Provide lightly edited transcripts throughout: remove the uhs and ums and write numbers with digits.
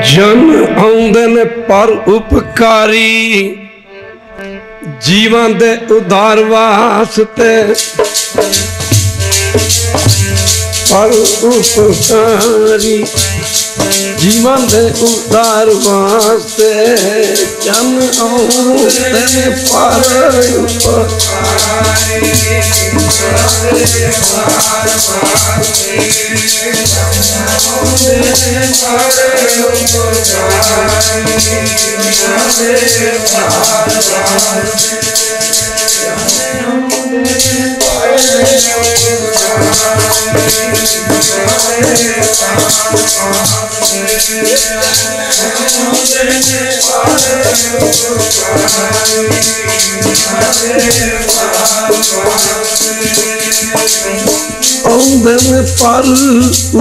जन आउंदे ने पर उपकारी जीवन दे उधार वास्ते पर उपकारी जीवन दे उधार वास्ते जन आउंदे ने पर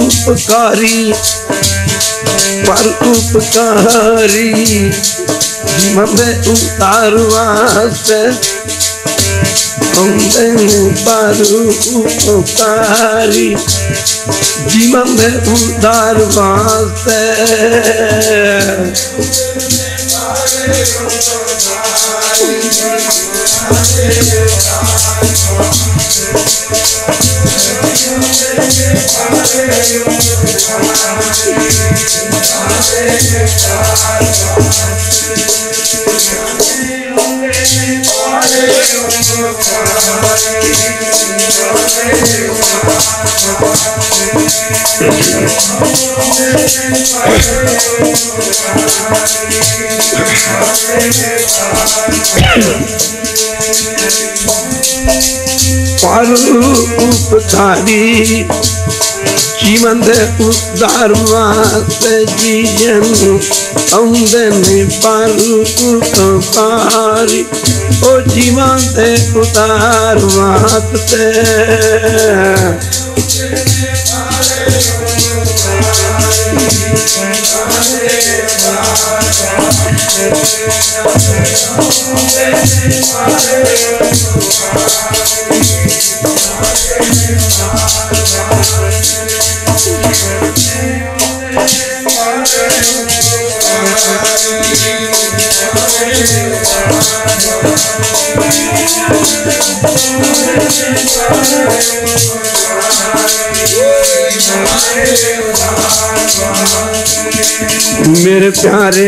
उपकारी पर उपकारी जीवन दे उतार वास्ते पर उपकारी जीवन दे उतार वास्ते पर उपकारी जीवन दे उधार वास्ते जीवन आउंदे ने पर उपकारी ओ जीवन दे उधार वास्ते मेरे प्यारे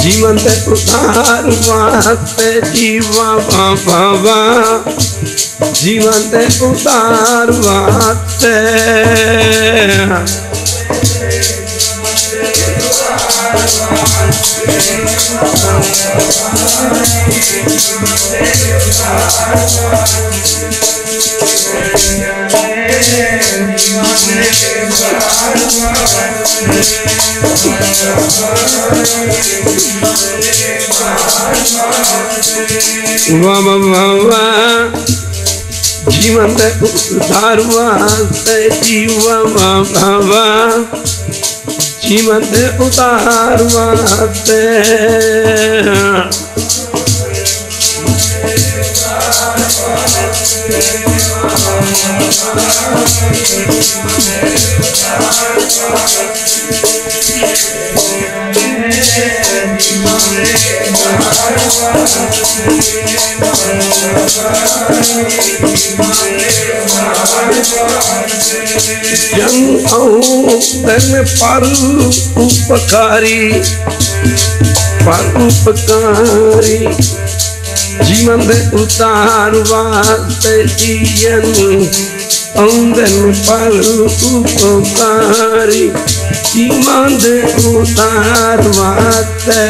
जीवन दे उधार वास्ते जीवा बाबा जीवन दे उधार वास्ते जीवन दे उधार वास्ते जीवा बाबा जीवन दे उधार वास्ते जन आउंदे पर उपकारी जीवन दे उतार वास्ते जीवन आउंदे पर उपकारी जीवन दे उतार वास्ते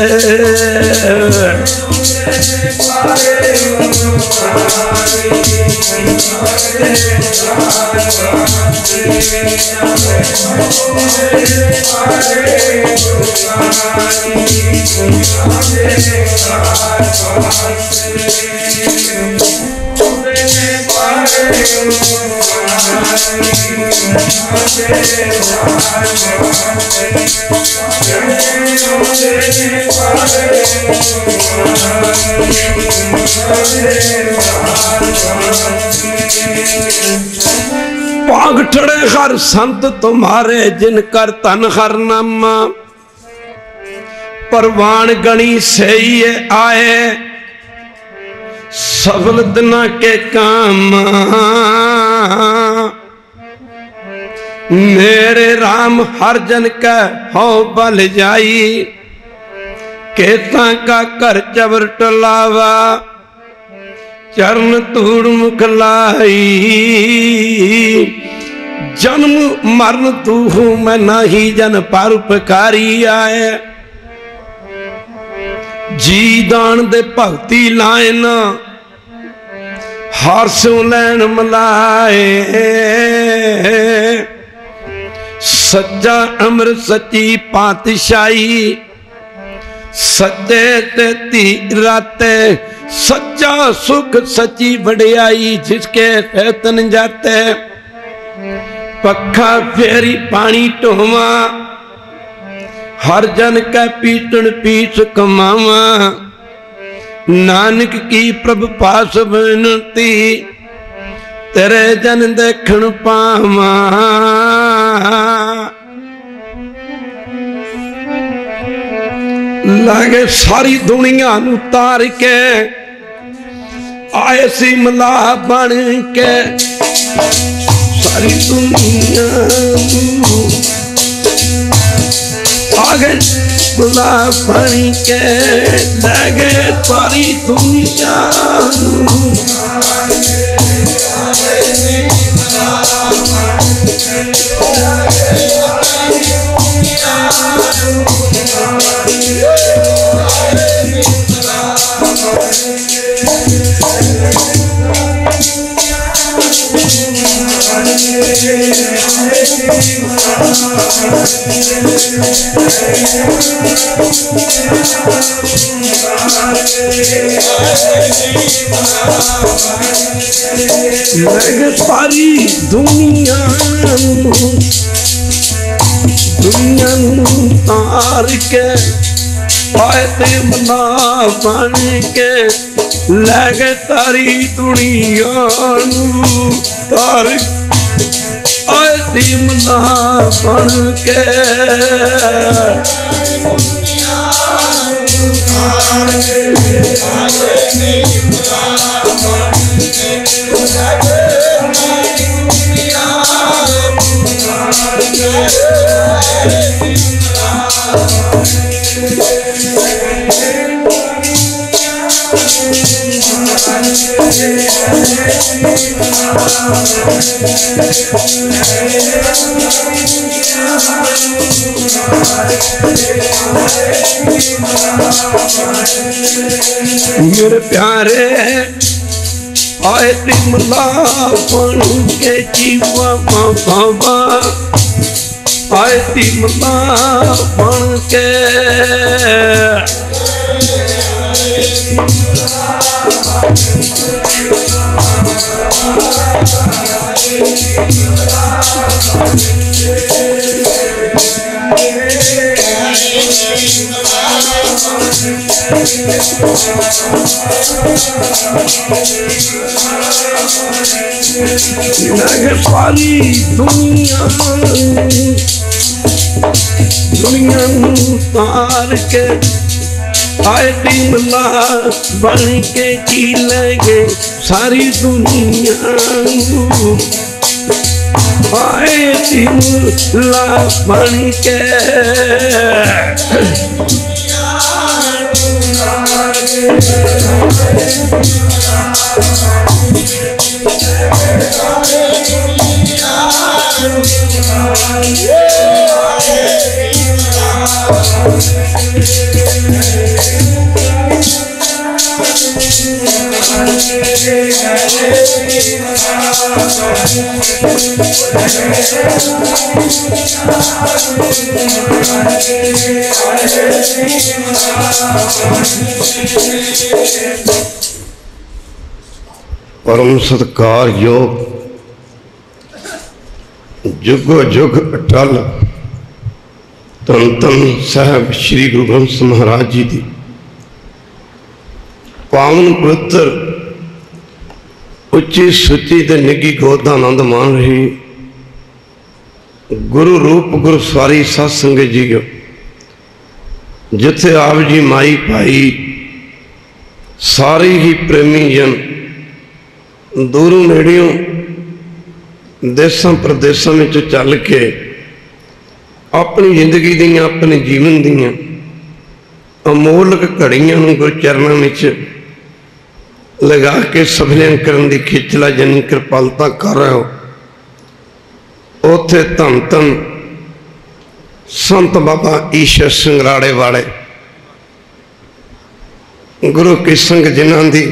भाग ठड़े हर संत तुम्हारे जिनकर तन हर नामा, परवान गणी से ये आए सफल दिना के काम। मेरे राम हर जन का हो बल जाई, केता का कर चबर टलावा, चरण धूड़ मुख लाई। जन्म मरण तू हूं मैं नाही, जन परोपकारी आए। जी दान दे भगती लाए ना, हार सो लैन मलाए। सच्चा अमृत सच्ची पातशाही, सच्चे ते तीराते। सच्चा सुख सच्ची बढ़ियाई, जिसके फैतन जाते। पखा फेरी पानी टोवा, हर जन का पीतन पीस कमावा। नानक की प्रभ पास विनती, तेरे जन देखण पावा। लागे सारी दुनिया नू तार के, आए सी मला बन के। सारी दुनिया आगे मला बन के, लागे सारी दुनिया सारी दुनिया तार के, आए ते मना बन के। लगे तारी दुनिया तार, आए ते मना बन के। मेरे प्यारे आए तिमला बन के जीवा बाबा, आए तिमला बन के। सारी दुनिया तार के, आए तिमला बन के जी लगे सारी दुनिया। आए तिमला बन के परम सत्कार योग जुगो जुग अटल धन धन साहब श्री गुरु ग्रंथ महाराज जी की पावन पवित्र उच्ची सुची ते निगी गोद का आनंद मान रही गुरु रूप गुरु सवारी सत्संग जीओ, जिथे आप जी माई पाई सारे ही प्रेमी जन, दूरों नेड़ियों देशों प्रदेशों में चल के अपनी जिंदगी दियां अपने जीवन दियां अमोलक घड़ियां नूं गुरु चरणों में लगा के सफलियां करन दी खिचला जनी कृपालता कर रहे हो। उथे धन धन संत बाबा ईश्वर संगराड़े वाले गुरु की संग जिन्हां दी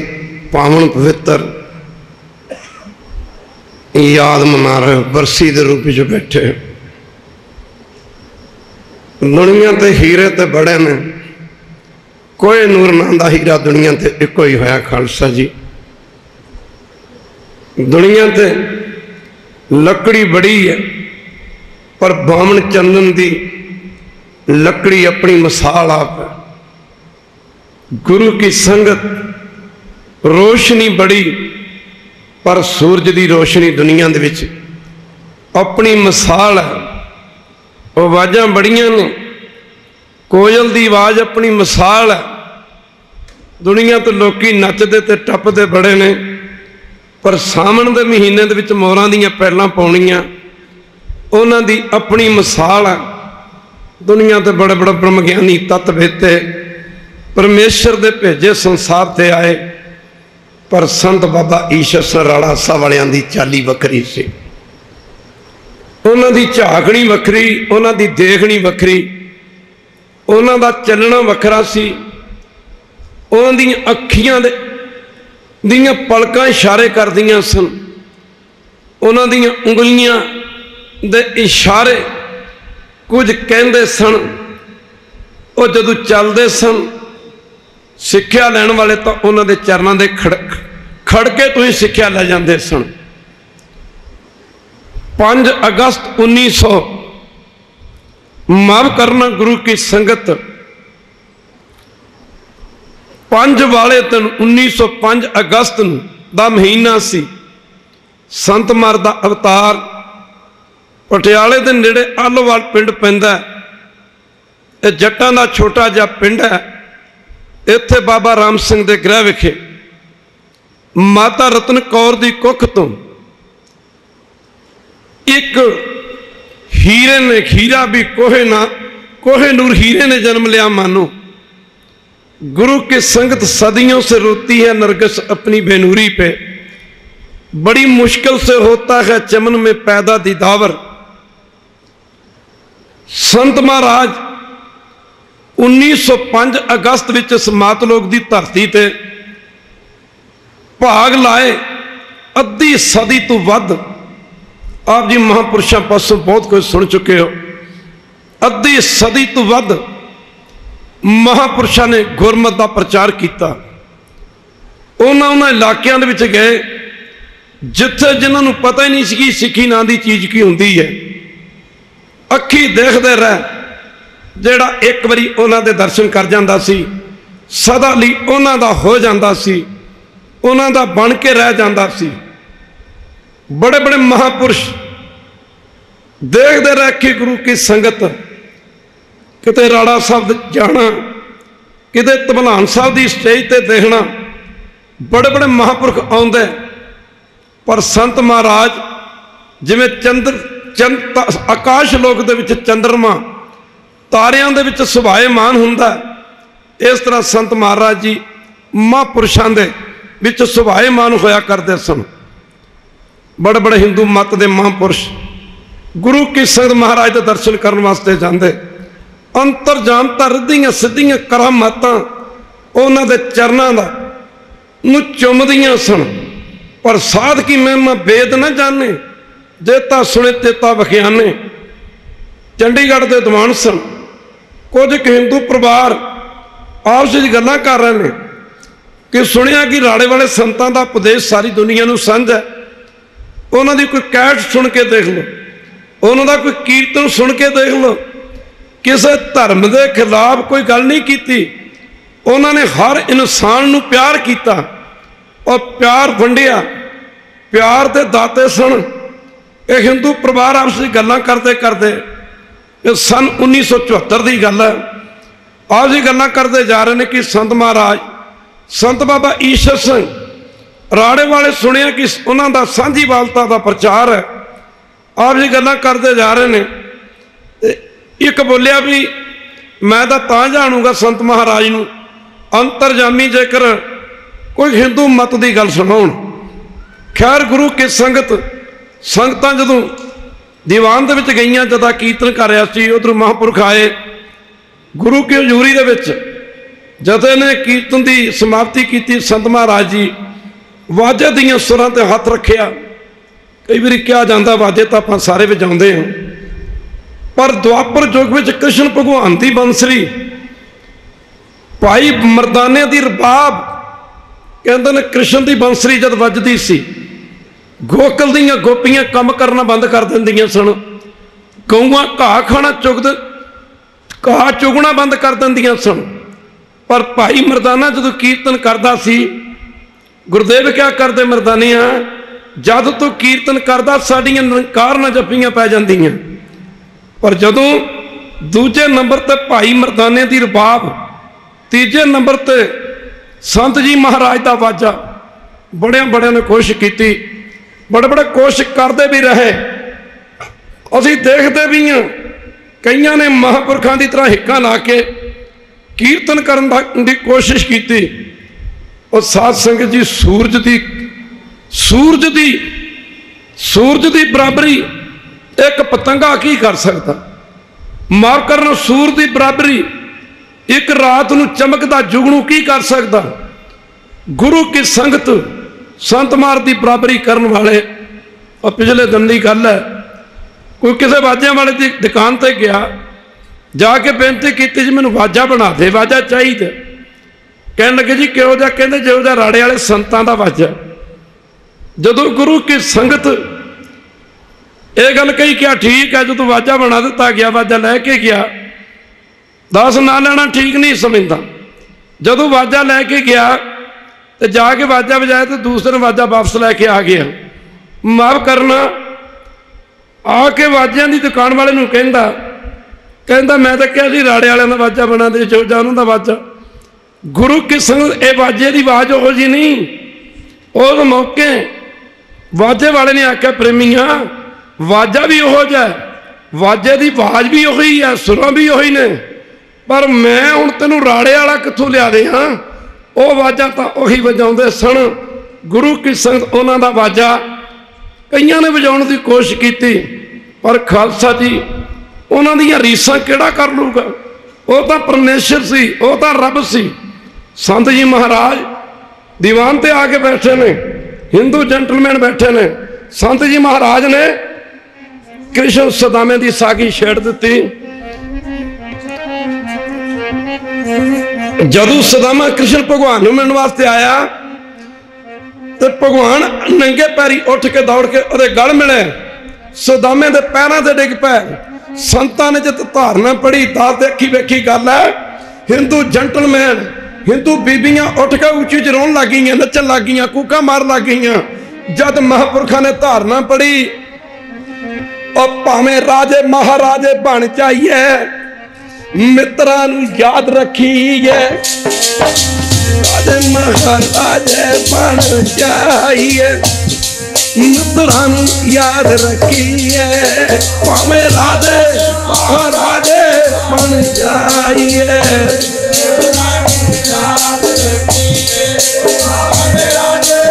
पावन पवित्र याद मना रहे हो, बरसी के रूप में बैठे। दुनिया ते हीरे ते बड़े ने, कोई नूर नाम दा हीरा दुनिया ते एको ही होया खालसा जी। दुनिया ते लकड़ी बड़ी है, पर बामन चंदन दी लकड़ी अपनी मिसाल आप है। गुरु की संगत रोशनी बड़ी, पर सूरज की रोशनी दुनिया दे विच अपनी मिसाल है। आवाज़ां बड़ियां ने, कोयल की आवाज़ अपनी मिसाल है। दुनिया तो लोग नचते ते टपते बड़े ने, पर सावन के महीने दे विच मोरां दीयां पैलां पाउणियां उन्हां दी अपनी मिसाल है। दुनिया ते बड़े बड़े ब्रह्मगियानी तत्ववेत्ते परमेश्वर दे भेजे संसार ते आए, पर संत बाबा ईश्वर सराड़ा सा वालियां दी चाली वखरी सी। उन्हां दी झाकनी वखरी, उन्हां दी देखनी वखरी, उन्हां दा चलना वखरा सी। उन्हां दी अखियां दे दियां पलकां इशारे करदियां सन, उन्हां दियां उंगलियां दे इशारे कुछ कहंदे सन। वो जदों चलदे सन, सिक्ख्या लैण वाले तो उन्हां दे चरनां दे खड़के तो ही सिक्ख्या लै जांदे सन। 5 अगस्त 1900 माफ करना गुरु की संगत 5 वाले दिन 1905 अगस्त दा महीना सी। संत मार दा अवतार पटियाले दे नेड़े आलोवाल पिंड पैंदा। ये जट्टां दा छोटा जिहा पिंड है। इत्थे बाबा राम सिंह दे गृह विखे माता रतन कौर दी कुख तो एक हीरे ने, हीरा भी कोहे-नूर हीरे ने जन्म लिया। मानो गुरु की संगत सदियों से रोती है नरगिस अपनी बेनूरी पे, बड़ी मुश्किल से होता है चमन में पैदा दीदावर। संत महाराज 1905 अगस्त विच इस मातलोक की धरती ते भाग लाए। अद्धी सदी तो वध आप जी महापुरुषों पासों बहुत कुछ सुन चुके हो। अद्धी सदी तो वध महापुरुषों ने गुरमत का प्रचार किया। उन्होंने इलाकों के विच गए जिथे जिन्होंने पता ही नहीं सी सिक्खी नाम की चीज़ की होंदी है। अखी देखते रह, जेड़ा एक बारी उन्होंने दे दर्शन कर जाता सी, सदा लई उन्हों दा हो जाता सी, उन्हों दा बन के रह जाता सी। बड़े बड़े महापुरुष देखते रह कि गुरु की संगत, किते राड़ा साहब जाना, किते धमलान साहब की स्टेज ते देखना, बड़े बड़े महापुरुष आउंदे। पर संत महाराज जिवें चंद आकाश लोक दे विच चंद्रमा तारियां दे विच सुभाएमान हुंदा, इस तरह संत महाराज जी महापुरुषां दे विच सुभाएमान होया करदे सन। बड़े बड़े हिंदू मत के महापुरुष गुरु की संगत महाराज के दर्शन करने वास्ते जाते। अंतरजामता रिद्धियां सिद्धियां करामातां उन्हां दे चरनां दा नूं चुमदियां सन। पर साध की महिमा वेद न जाने, जेता सुने तेता वखियाने। चंडीगढ़ के दीवान सन, कुछ हिंदू परिवार आपस में गल्लां कर रहे हैं कि सुनिया कि राड़े वाले संतां दा उपदेश सारी दुनिया नूं साझा है। उन्हां दी कोई कैट सुन के देख लो, उन्हां दा कोई कीर्तन सुन के देख लो। किसी धर्म के खिलाफ कोई गल नहीं की। उन्होंने हर इंसान नूं प्यार किया और प्यार वंडिया। प्यार के दाते सन, ये हिंदू परिवार आपस में गल्लां करते करते सन 1974 की गल है, आप जी गल्लां करते जा रहे हैं कि संत महाराज संत बाबा ईश्वर सिंह राड़े वाले सुनिया कि उन्हों का सांझीवालता का प्रचार है। आप जी गल्लां करते जा रहे हैं, एक बोलिया भी मैं तो जानूंगा संत महाराज नूं अंतरजामी जेकर कोई हिंदू मत की गल सुनाउण। खैर गुरु की संगत जदों दीवान दे विच गईयां, जदा कीर्तन कर रहा सी, उधर महापुरख आए गुरु की हजूरी दे विच जदे ने कीर्तन की समाप्ति की, संत महाराज जी वाजे दीयां सुरां ते हथ रखिया। कई बार कहा जाता वाजे तो आप सारे वजाउंदे हैं, पर द्वापर युग में कृष्ण भगवान की बंसरी भाई मरदाने की रबाब कहते हैं, कृष्ण की बंसरी जब वजदी सी गोकल दीयां गोपियां कम करना बंद कर दिंदियां सन, गऊआं घाह खाना घाह चुगना बंद कर दिंदियां सन। पर भाई मरदाना जो कीर्तन करता सी, गुरुदेव क्या करते मरदानिया, जद तो कीर्तन करता साडियां निकार न जफियां पै जांदियां। पर जदों दूजे नंबर ते भाई मरदाने की रबाब, तीजे नंबर ते संत जी महाराज का वाजा, बड़े बड़े ने कोशिश की, बड़े बड़े कोशिश करते भी रहे। असीं देखते भी हाँ कई ने महापुरखों की तरह हिक्का ला के कीर्तन करने की कोशिश की। और साध संगत जी सूरज की बराबरी एक पतंगा की कर सकता, मार करना सूरज की बराबरी एक रात नूं चमकदा जुगनू की कर सकता। गुरु की संगत संत मार की बराबरी करने वाले। और पिछले दिन की गल है, कोई किसी वाजिया वाले की दुकान पर गया, जाके बेनती की जी मैनूं वाजा बना दे, वाजा चाहिए। कहने लगे जी क्यों जा, कहते जो जा राड़े वाले संतां दा वाजा। जदों गुरु की संगत ये गल कही, क्या ठीक है, जो वाजा बना दिता गया, वाजा लैके गया, दस ना लेना ठीक नहीं समझता। जदों वाजा लैके गया तो जाके वाजा बजाया तो दूसरे वाजा वापस लैके आ गया। माफ करना, आके वाजियां की दुकान वाले नूं कहंदा मैं तो क्या जी राड़े वाले का वाजा बना दे, जो जा उन्होंने वाजा। गुरु की संगत ये वाजे की आवाज हो जी नहीं, उस मौके वाजे वाले ने आख्या प्रेमिया वाजा भी उहो जिहा, वाजे की आवाज भी उही है, सुरां भी उही ने, पर मैं हुण तैनूं राड़े वाला कित्थों लिया दे। हाँ वो वाजा तो उही वजाउंदे सन। गुरु की संगत उन्हां दा वाजा कईयां ने वजाउण की कोशिश की, पर खालसा जी उन्हां दीयां रीसां किहड़ा कर लूगा। वो तो परमेश्वर सी, वो तो रब सी। संत जी महाराज दीवान ते आके बैठे ने, हिंदू जेंटलमैन बैठे ने, संत जी महाराज ने कृष्ण सदामे की सागी छेड़ दी। जदों सदामा कृष्ण भगवान मिलने वास्ते आया तो भगवान नंगे पैरी उठ के दौड़ के उहदे गल मिले, सदामे दे पैरों से डिग पै। संतां ने जित धारना पढ़ी, दस देखी वेखी गल है, हिंदू जेंटलमैन हिंदू बीबियां उठ के उची च रोन लग गई, नचन लग गई, कूका मार लग गई। जब महापुरखों ने धारना पढ़ी, और भावें राजे महाराजे बन चाहिए, मित्रां नूं याद रखिए, राजे महाराजे बन चाहिए, मित्रां नूं याद रखिए, भावें राजे महाराजे बन चाहिए। राजे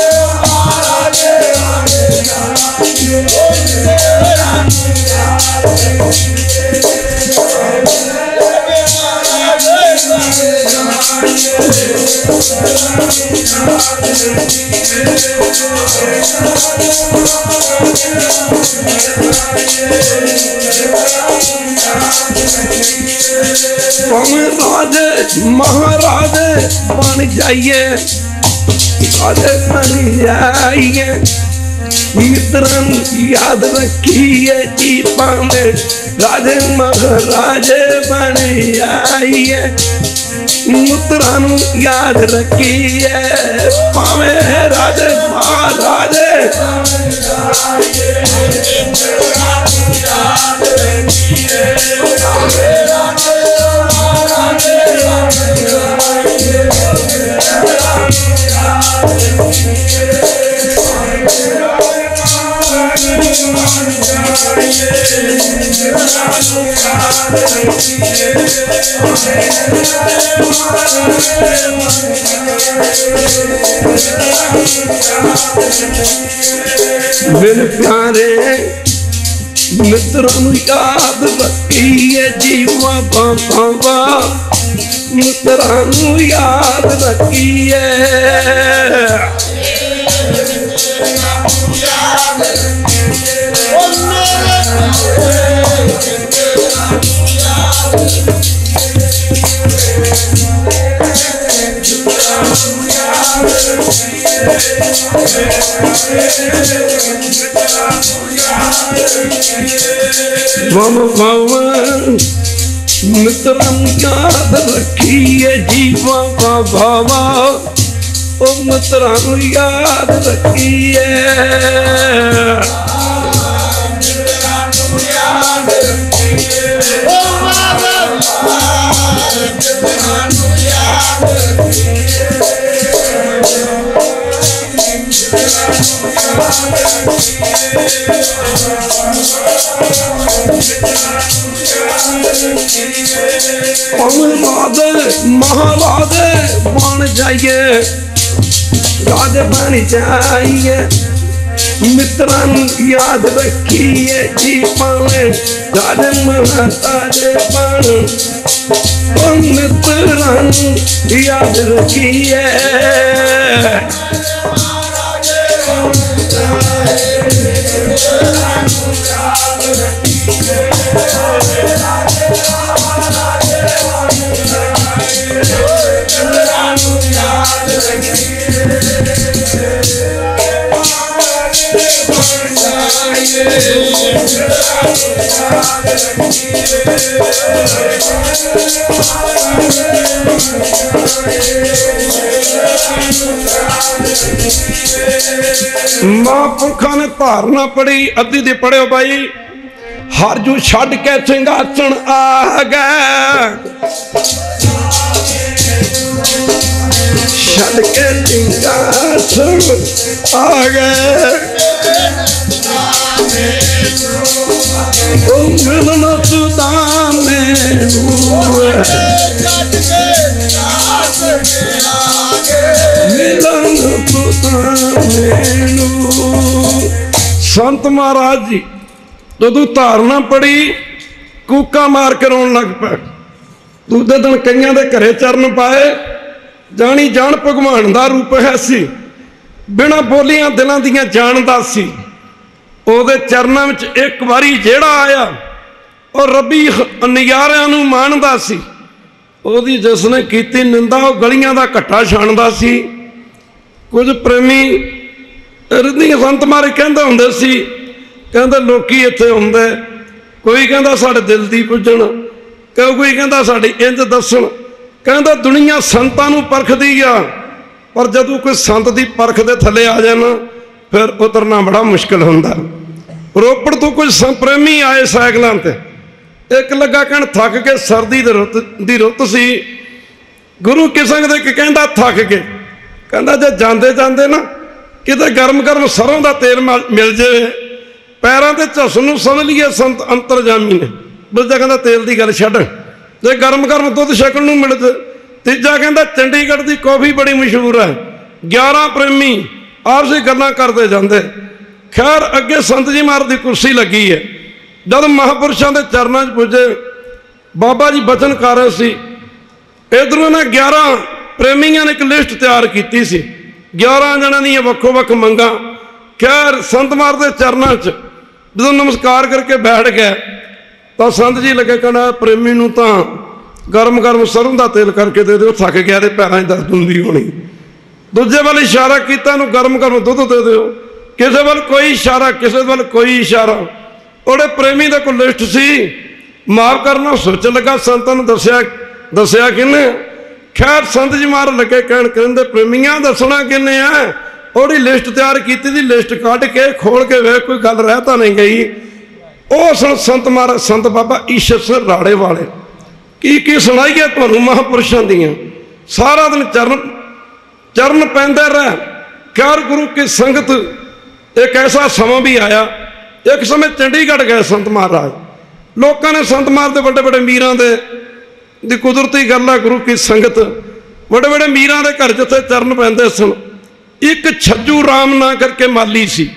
महाराजे बन जाइए, राजे बन जाइए, मित्रन याद रखिए, चीपा में राजे महाराजे बन जाइए। मित्रां नूं याद रखिए भावे राजे महाराजे मेरे प्यारे मित्रों याद रखिए जीवा बाबा मित्रों याद रखिए मित्रं याद रखिए जीवा बाबा ओ मित्रं याद रखिए महाराजे बन जाइए राजे बन जाइए मित्रां याद रखिए जी पावे राजे महाराजे बन मित्रां याद रखिए महापुरखा ने धारना पड़ी अद्धी दी पढ़ियो भाई हर जू छड़ के सिंहासन आ गए छड़ के सिंहासन आ गए ओ मिलन सुदाम मिलन संत महाराज जी जदों धारना पड़ी कूका मार के रोन लग पे दूजे दिन कईयां दे घरे चरण पाए जानी जान भगवान का रूप है सी बिना बोलियां दिलों दियां जानदा सी ओदे चरणों में एक बारी जेड़ा आया और रबी नज़ारियां नूं माणदा सी ओदी जिसने कीती निंदा वो गलियां दा घट्टा छाणदा सी कुछ प्रेमी रिद्धी संत मारे कहंदे हुंदे सी कहंदे लोकी इत्थे हुंदे कोई कहंदा साडे दिल दी पुजण कोई कहंदा साडी इंज दस्सण कहंदा दुनिया संतां नूं परखदी आ पर जदों कोई संत दी परख दे थल्ले आ जाए ना फिर उतरना बड़ा मुश्किल हुंदा रोपड़ तो कुछ प्रेमी आए साइकिलों ते एक लगा कहन थक के सर्दी दी रुत सी गुरु किसंग दे कहंदा थक के कहंदा जे जांदे जांदे ना किते गर्म गर्म सरों का तेल मिल जाए पैरों के झुस नूं समझ लीए संत अंतरजामी ने दूजा कहंदा तेल की गल छड्ड जे गर्म गर्म दुध छकण नूं मिल जाए तीजा कहंदा चंडीगढ़ की कॉफी बड़ी मशहूर है 11 प्रेमी आपसी गल्लां करते जाते खैर अगे संत जी महाराज की कुर्सी लगी है जब महापुरुषों के चरणों पुजे बाबा जी बचन कर रहे सी इधरों ने 11 प्रेमियों ने एक लिस्ट तैयार की सी 11 जणों दी वक्खो वक्ख मंगा खैर संत महाराज के चरणों च जो नमस्कार करके बैठ गए तो संत जी लगे कहना प्रेमी नूं तां गर्म गर्म सरों का तेल करके दे दो थक गया तो पैरों में दर्द होंदी होनी दूजे वाल इशारा किया गर्म गर्म दुध दे दो किसी वाल कोई इशारा किसी वाल कोई इशारा ਉਹਦੇ प्रेमी का कोई लिस्ट सी माफ करना सोच लगा संतां नूं दस्सिया किन्ने खैर संत जी मार लगे कहण कहते प्रेमियां दसना किन्ने है ओहदी लिस्ट तैयार की थी, लिस्ट कढ़ के खोल के वे कोई गल रह तो नहीं गई। उस संत महाराज संत बाबा ईश्वर सिंह राड़े वाले की सुनाइए तुहानू महापुरुषों दियां। सारा दिन चरण चरण पैंदे रह ख्याल गुरु की संगत। एक ऐसा समा भी आया, एक समय चंडीगढ़ गए संत महाराज, लोगों ने संत महाराज के बड़े बड़े मीरां दी कुदरती गल है, गुरु की संगत बड़े बड़े मीरां के घर जिथे चरण पैंदे सन। एक छज्जू राम ना करके माली सी,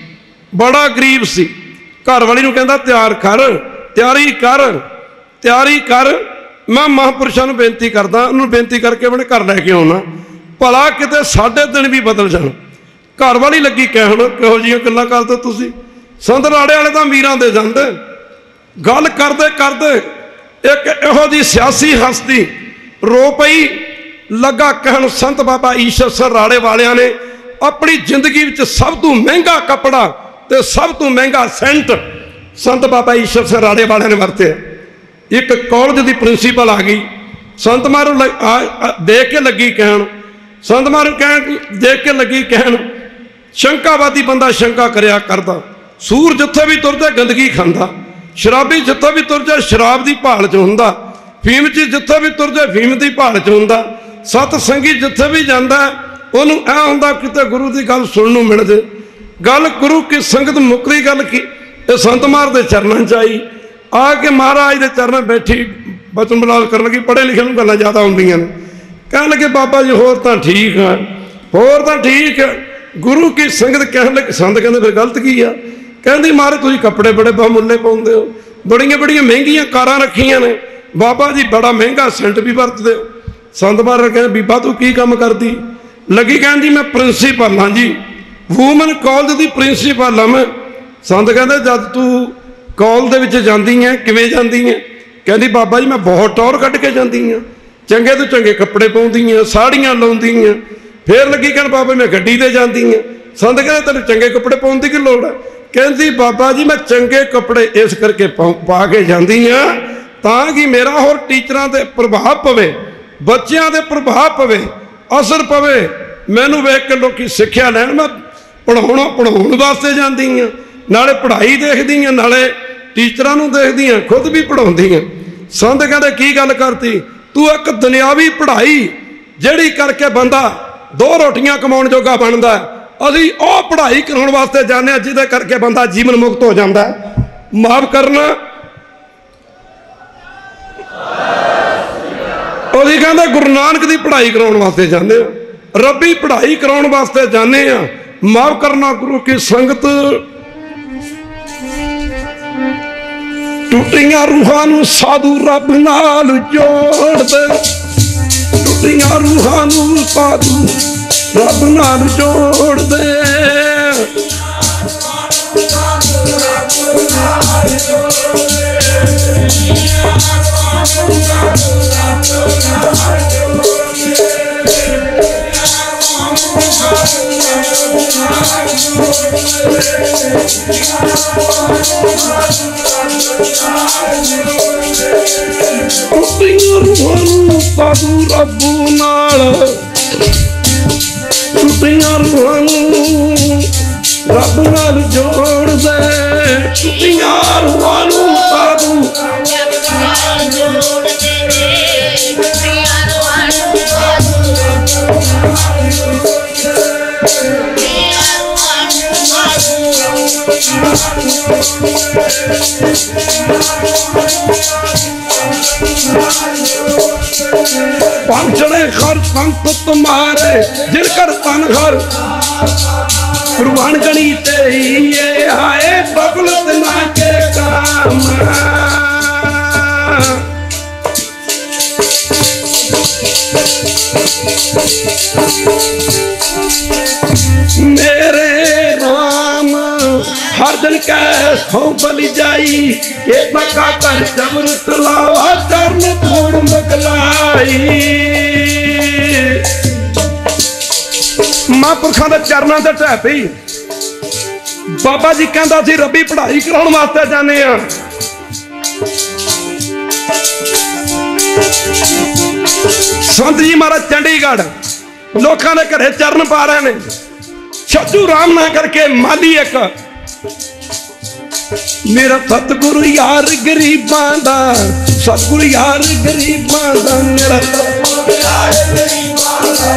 बड़ा गरीब सी। घर वाली नूं कहंदा तैयार कर, तैयारी कर, तैयारी कर, मैं महापुरुषों नूं बेनती करदा, उन्होंने बेनती करके अपने घर लैके आउणा, भला किते साडे दिन भी बदल जाण। घर वाली लगी कहण किहो जिहियां गल्लां करदे तुसीं, संत राड़े वाले तां मीरां दे जांदे। गल करदे करदे एक इहो जी सियासी हस्ती रो पई, लगा कहण संत बाबा ईश्वर सिंह राड़े वालियां ने अपनी जिंदगी विच सब तो महंगा कपड़ा ते सब तो महंगा सेंट संत बाबा ईश्वर सिंह राड़े वालियां ने वरते। एक कॉलेज की प्रिंसीपल आ गई, संत मारू देख के लगी कहण, संत मारू कह देख के लगी कहण शंकावादी बंदा शंका करया करदा, सूर जिथे भी तुर जाए गंदगी खांदा, शराबी जिथे भी तुर जाए शराब की भाल च हुंदा, फीम च जिथे भी तुर जाए फीम की भाल च हुंदा, सतसंगी जिथे भी जांदा उहनूं ऐ हुंदा किते गुरु की गल सुणन नूं मिल जाए। गल गुरु की संगत मुकरी गल की ये संत महाराज के चरणों च आई, आके महाराज के चरणों बैठी बचन बलाल कर लगी। पढ़े लिखे नूं गल्लां ज़्यादा हुंदियां ने, कहण लगे बाबा जी होर तां ठीक है, होर तां ठीक है। गुरु की संगत कहण लगे, संत कहंदे फिर गलत की आ? कहंदी महाराज तुसीं कपड़े बड़े बहुमुल्ले पाउंदे हो, बड़ियां बड़ियां महंगियां कारां रखियां ने, बाबा जी बड़ा महंगा सेंट भी वरतदे हो। संत महाराज कहंदे बीबा तू की काम करदी? लगी कहंदी मैं प्रिंसीपल हाँ जी, वूमन कॉलेज की प्रिंसीपल हाँ मैं। संत कहंदे जद तू कॉलेज दे विच जांदी है किवें जांदी है? कहंदी बाबा जी मैं बहुत टौर कढ के जांदी हाँ, चंगे तो चंगे कपड़े पाउंदी हैं, साड़ियां लाउंदी हैं। फिर लगी कहण बाबा मैं गड्डी ते जांदी हाँ। संत कहंदे तैनूं चंगे कपड़े पाउण दी की लोड़ है? कहंदी बाबा जी मैं चंगे कपड़े इस करके पा के जांदी हाँ तां कि मेरा होर टीचरां ते प्रभाव पवे, बच्चियां ते प्रभाव पवे, असर पवे, मैनूं वेख के लोकी सिक्ख्या लैण। मैं पढ़ाउण वास्ते जांदी हाँ, नाले पढ़ाई देखदी हाँ, नाले टीचरां नूं देखदी हाँ, खुद भी पढ़ाउंदी हाँ। संत कहंदे की गल करती तू? एक दुनियावी पढ़ाई जिहड़ी करके बंदा दो रोटियां कमाउण जोगा बनदा, असीं ओह पढ़ाई कराउण वास्ते जाने जिहदे करके बंदा जीवन मुक्त हो जांदा। माफ करना, असीं कहंदे गुरु नानक दी पढ़ाई कराउण वास्ते जाने, रब्बी पढ़ाई कराउण वास्ते जाने आ। माफ करना गुरु की संगत टूटियां रूहां नूं साधु रब नाल जोड़ दे, टूटियां रूहां नूं साधु रब नाल जोड़ दे। साधु रब नाल टूटियां रूहां नूं रब नाल जोड़ दे, टूटियां रूहां नूं साधु पंचड़े घर संत तुम्हारे जिनकर तन घर कुर्बान गणी ते ये आए बबलत ना के काम। मेरे राम हर दिन कैसो बलि जाई, ये मक्का कर जबर तलावा चरण थोड़ मगलाई। महापुरखों के चरणों से ढह पई। बाबा जी कहता सी रब्बी पढ़ाई कराउण वास्ते जाने आ। संत जी महाराज चंडीगढ़ लोगों के घरे चरण पा रहे हैं। छज्जू राम ना करके माली एक मेरा सतगुरु यार गरीबां दा, सतगुरु यार गरीबां दा, मेरा सतगुरु यार गरीबां दा,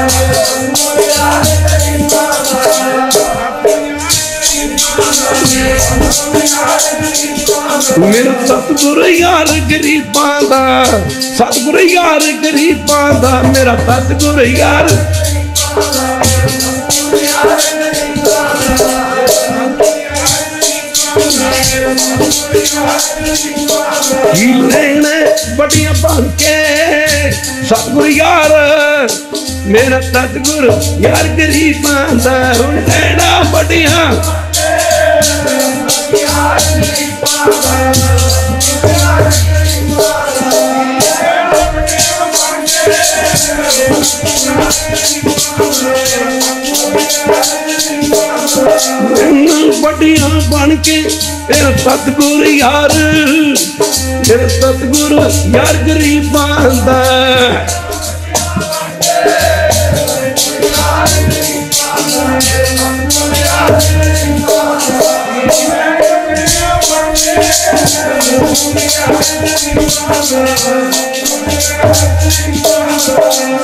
मेरा सतगुरु यार गरीबां दा, सतगुरु यार गरीबां दा, मेरा सतगुरु यार लेने बड़िया बन के सतगुरु यार, मेरा सतगुरु यार गरीबां दा, लेना बड़िया बड़िया बन के मेरा सतगुरु यार, मेरा सतगुरु यार गरीबां दा,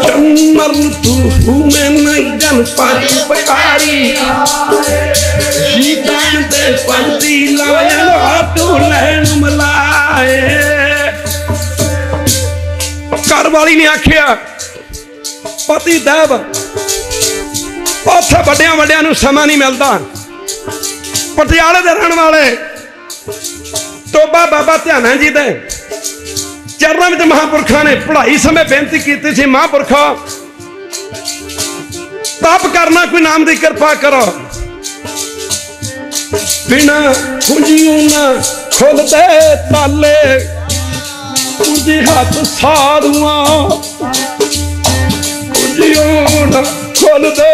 चमन तू में नहीं जन पारी पकारी, शीतन दे पंती लायन हाथों लैन मिलाए। घर वाली ने आखिया पति देव उत्थे वड्डियां वड्डियां नूं समा नहीं मिलता। पटियाले दे रहण वाले टोबा बाबा ध्याना जी दे चरणों में महापुरखा ने पढ़ाई समय बेनती की थी, महापुरखा तप करना कोई नाम की कृपा करो, बिना कुंजियों ना खोलते ताले, कुंजी हाथ साधुआ कुंजियों ना खोलते,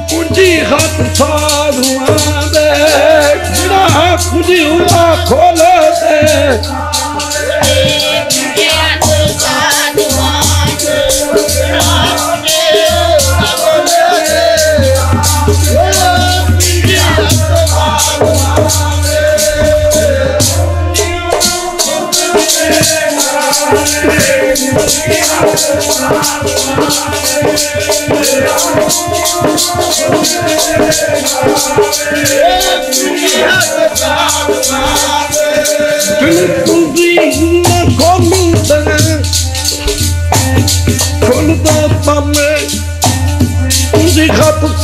कुंजी हाथ साधुआ दे, बिना कुंजियों ना खोलते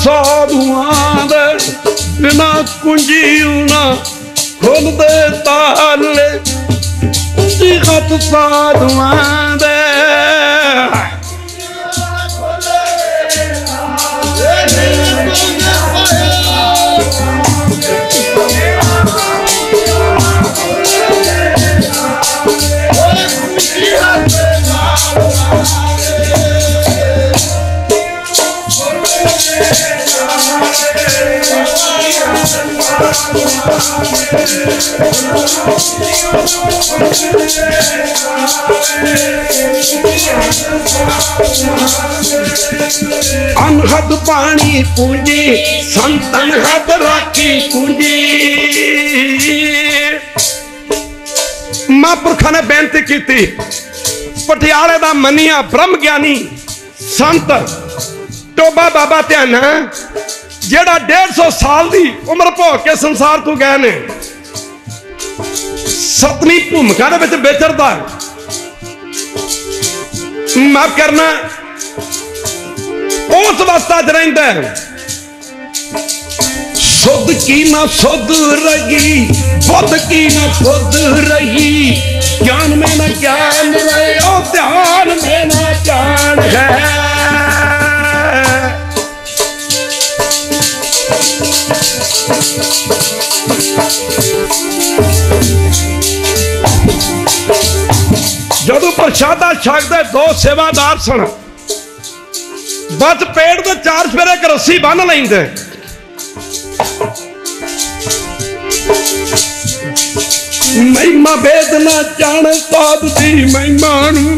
साधुआं दे, बिना कुंजी ना खोलते ताले, कुंजी खत साधुआं दे, अनहद पानी पूंजी संतन हद राखी पूंजी। महापुरखा ने बेनती की थी, पटियाले दा मनिया ब्रह्म ज्ञानी संत टोबा बाबा ध्याना जेड़ा 150 साल की उम्र भोग के संसार तू गए ने, सतवीं भूमिका दे विच विचरदा, माफ करना उस अवस्था च रहिंदा, सुध की ना सुध रही, बुद्ध की ना बुद्ध रही, ज्ञान में ना ज्ञान रहे, ओ ध्यान में ना ध्यान है। जदों प्रशादा छकदे दो सेवादार सन, बच पेट दे 4 सवेरे एक रस्सी बन लेंदे, महिमा वेद ना जाने साध दी महिमा नूं,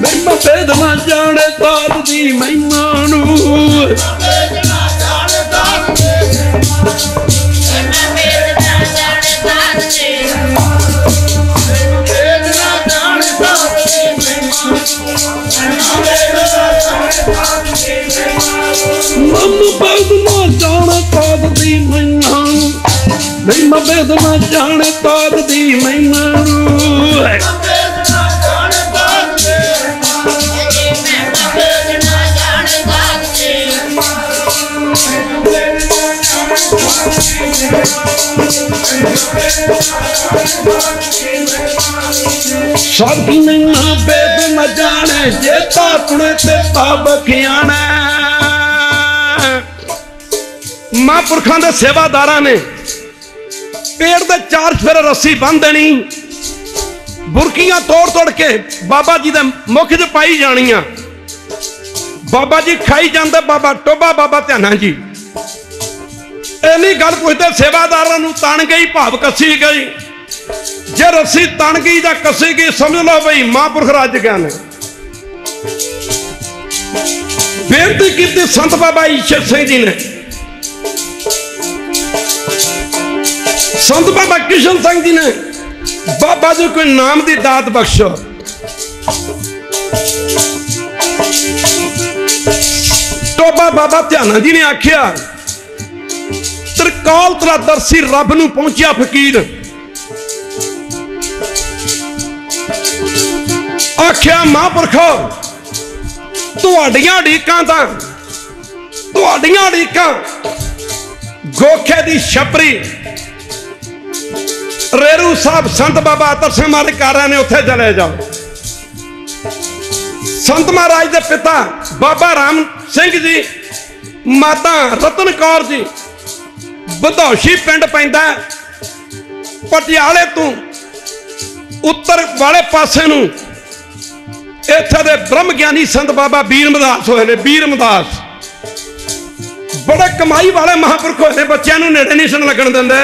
महिमा भेद ना जाने दात दी महिमा नू महिमा भेद ना जाने दात दी महिमा नू सब महिमा भेद न जाने जे तापने ते ताबखियाना महापुरखों के सेवादार ने पेड़ के चार फेरे रस्सी बन देनी बुरकियां तोड़ तोड़ के बाबा जी के मुख च पाई जानियां बाबा जी खाई जाते बाबा टोबा बाबा ध्याना जी इन्नी गल पुछते सेवादारों नूं तन गई भाव कसी गई जे रस्सी तन गई या कसी गई समझ लो भाई महापुरख रज गए ने बेनती की संत बाबा ईश्वर सिंह जी ने संत बाबा किशन सिंह जी ने बाबा जी कोई नाम की दात बख्शो टोबा बाबा ध्याना जी ने आख्या त्रिकाल तरादर्शी रब नूं पहुंचिया फकीर आख्या महापुरखो तुहाडियां उड़ीकां तां तुहाडियां उड़ीकां गोखे दी छपरी रेरू साहब संत बाबा अतर सिंह मारे कर रहे हैं उत्थे चले जाओ संत महाराज के पिता बाबा राम सिंह जी माता रतन कौर जी बधौशी पिंड पैंदा पटियाले तो उत्तर वाले पासे नूं इत्थे दे ब्रह्म ज्ञानी संत बाबा वीर मदास होए ने वीर मदास बड़े कमाई वाले महापुरख होए ने बच्चों नूं नेड़े नहीं सन लगन दिंदे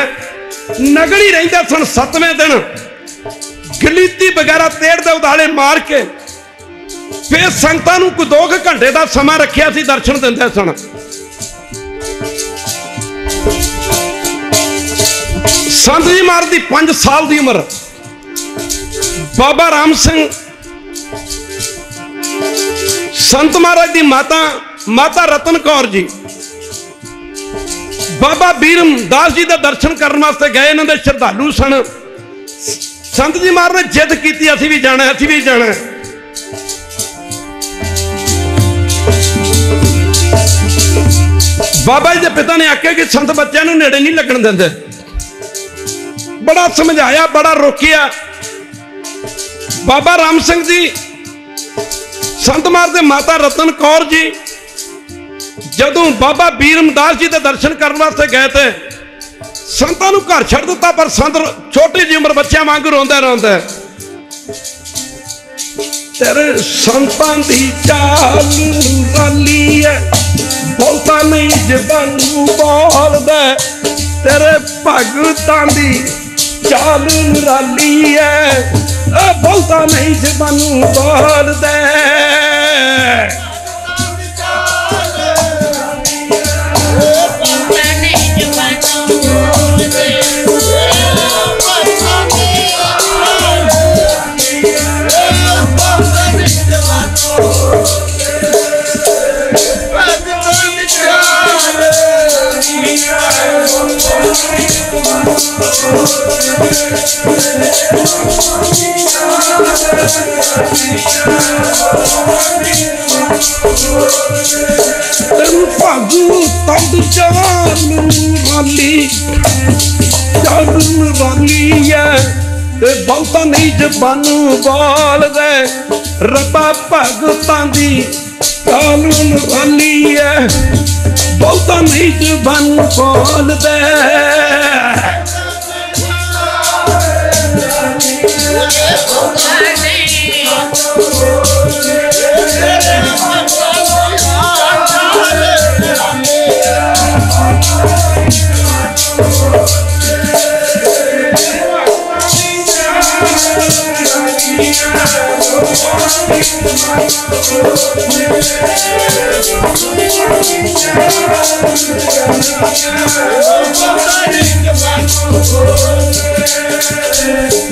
नगड़ी रहिंदे सन 7वें दिन गलीती वगैरह तेड़ दे उदाले मार के फिर संगतां नूं कोई 2 घंटे का समा रखिया सी दर्शन दिंदे सन संत जी महाराज की 5 साल की उम्र बाबा राम सिंह संत महाराज की माता रतन कौर जी बाबा बीरम दास जी के दर्शन करने वास्ते गए इन्हों के श्रद्धालु सन संत जी महाराज ने जिद की असी भी जाना असी भी जाना बाबा जी के पिता ने आख्या कि संत बच्चों को नेड़े नहीं लगन देंगे बड़ा समझाया बड़ा रोकिया बाबा राम सिंह जी संत महाराज के माता रतन कौर जी जदों बाबा बीरमदास जी के दर्शन करने वास्ते गए थे संतां नूं घर छड़ दिता पर संत छोटी जी उम्र बच्चों वांग रोंदे रोंदे तेरे संतां दी चाल राली है बोलता नहीं जबानू बोलदा तेरे भगतां दी चाल राली है बोलता नहीं जबानू बोलदा बहुता नहीं जबानू बोल दे रब्बा भगतां दी कानून वाली है बहुता नहीं जबानू बोल दे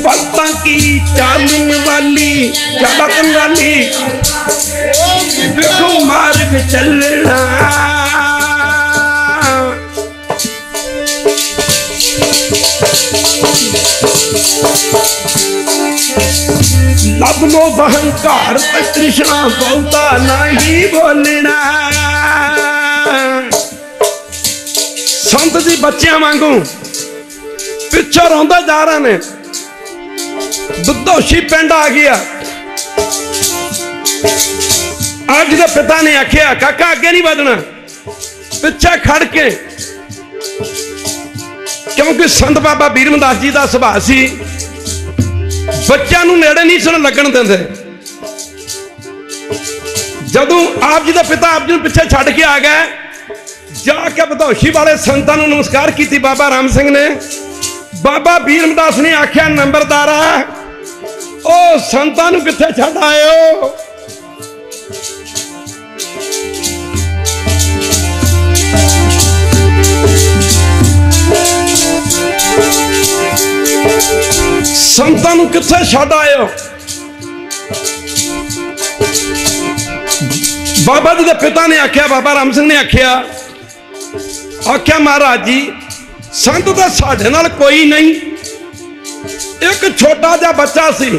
भक्तां की चालने वाली चालकन वाली देखो मार्ग चलना। लब लो अहंकार तृष्णा बहुता नहीं बोलना। संत जी बच्चों वांगू पिछो रोंदा जा रहे ने। दुधोशी पिंड आ गया। आज दे पिता ने आख्या काका अगे नहीं बढ़ना, पिछे खड़ के, क्योंकि संत बाबा बीरमदास जी का सुभाव सी बच्चों नेड़े नहीं सन लगन देंदे। जदों आप जी का पिता आप जी पिछे छड़ के आ गए, जाके बधौशी वाले संतां नूं नमस्कार की बाबा राम सिंह ने। बाबा बीरमदास ने आख्या नंबरदारा ओ संतां नूं कित्थे छड़ आए हो? संतां नूं कित्थे छड़ आए हो? बाबा जी के पिता ने आख्या, बाबा राम सिंह ने आख्या महाराज जी संत तो साढ़े नाल कोई नहीं, एक छोटा जा बच्चा सी।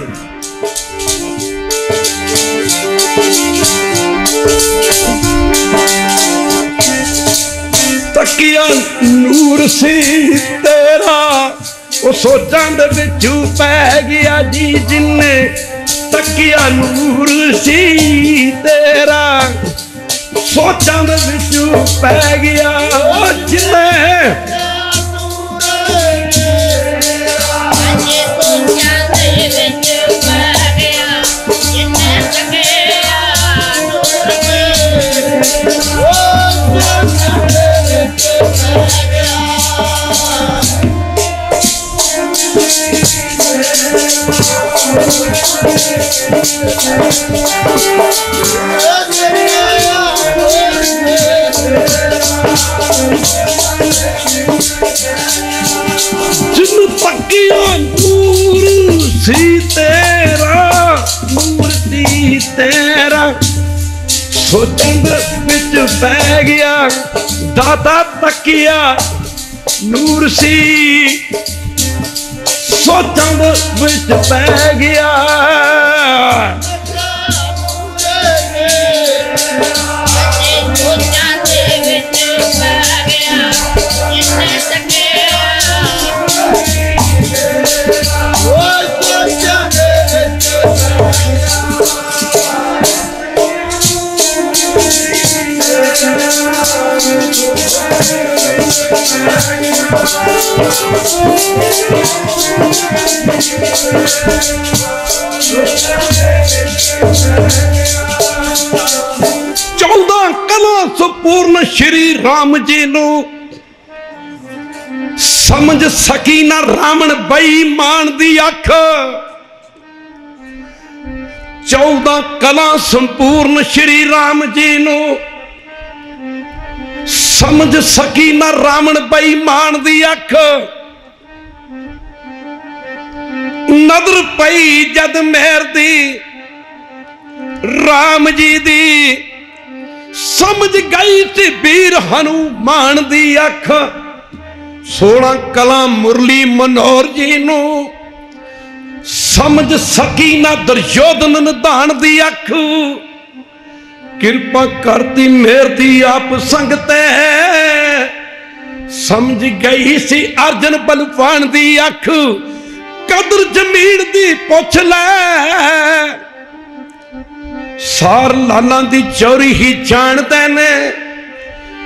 तकिया नूर सी तेरा वो सोचां दे विचू पै गया जी जिन्ने। तकिया नूर सी तेरा सोचां दे विचू पै गया जिन्ने। जिन्नू तकिया नूर सी तेरा, नूर सी तेरा सोचन विच पै गया दाता। तकिया नूर सी सोचन विच पै गया। चौदह कला सुपूर्ण श्री राम जी नू समझ सकी ना रावण बेईमान दी अख। 14 कला संपूर्ण श्री राम जी नू समझ सकी ना रावण बेईमान दी अख। नजर पई जद मेहर दी राम जी दी, समझ गई थी वीर हनुमान दी अख। 16 कला मुरली मनोहर जी नू समझ सकी ना दुर्योधन निधान दी अख। कृपा करती मेहर दी आप संगते, समझ गई सी अर्जन बलवान दी अख। कदर जमीन दी पुछ लै, सार लाला दी चोरी ही जानदे ने।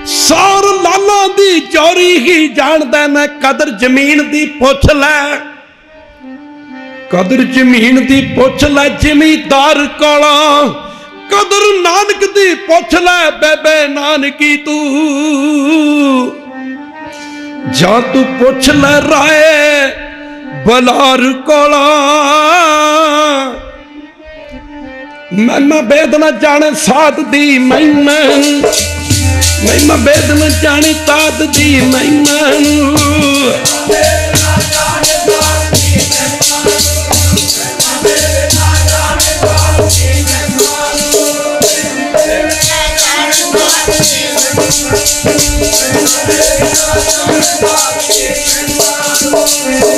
सार लाला दी चोरी ही जानदे ने। कदर जमीन दी पुछ लै, कदर जमीन दी पुछ लै जमींदार कोला। कदर नानक दी पुछ लै बेबे नानकी तू। जा तू पुछ लै राय बलार कोला। महिमा बेद न जाने साध दी महिमा, महिमा बेद न जाने साध दी महिमा।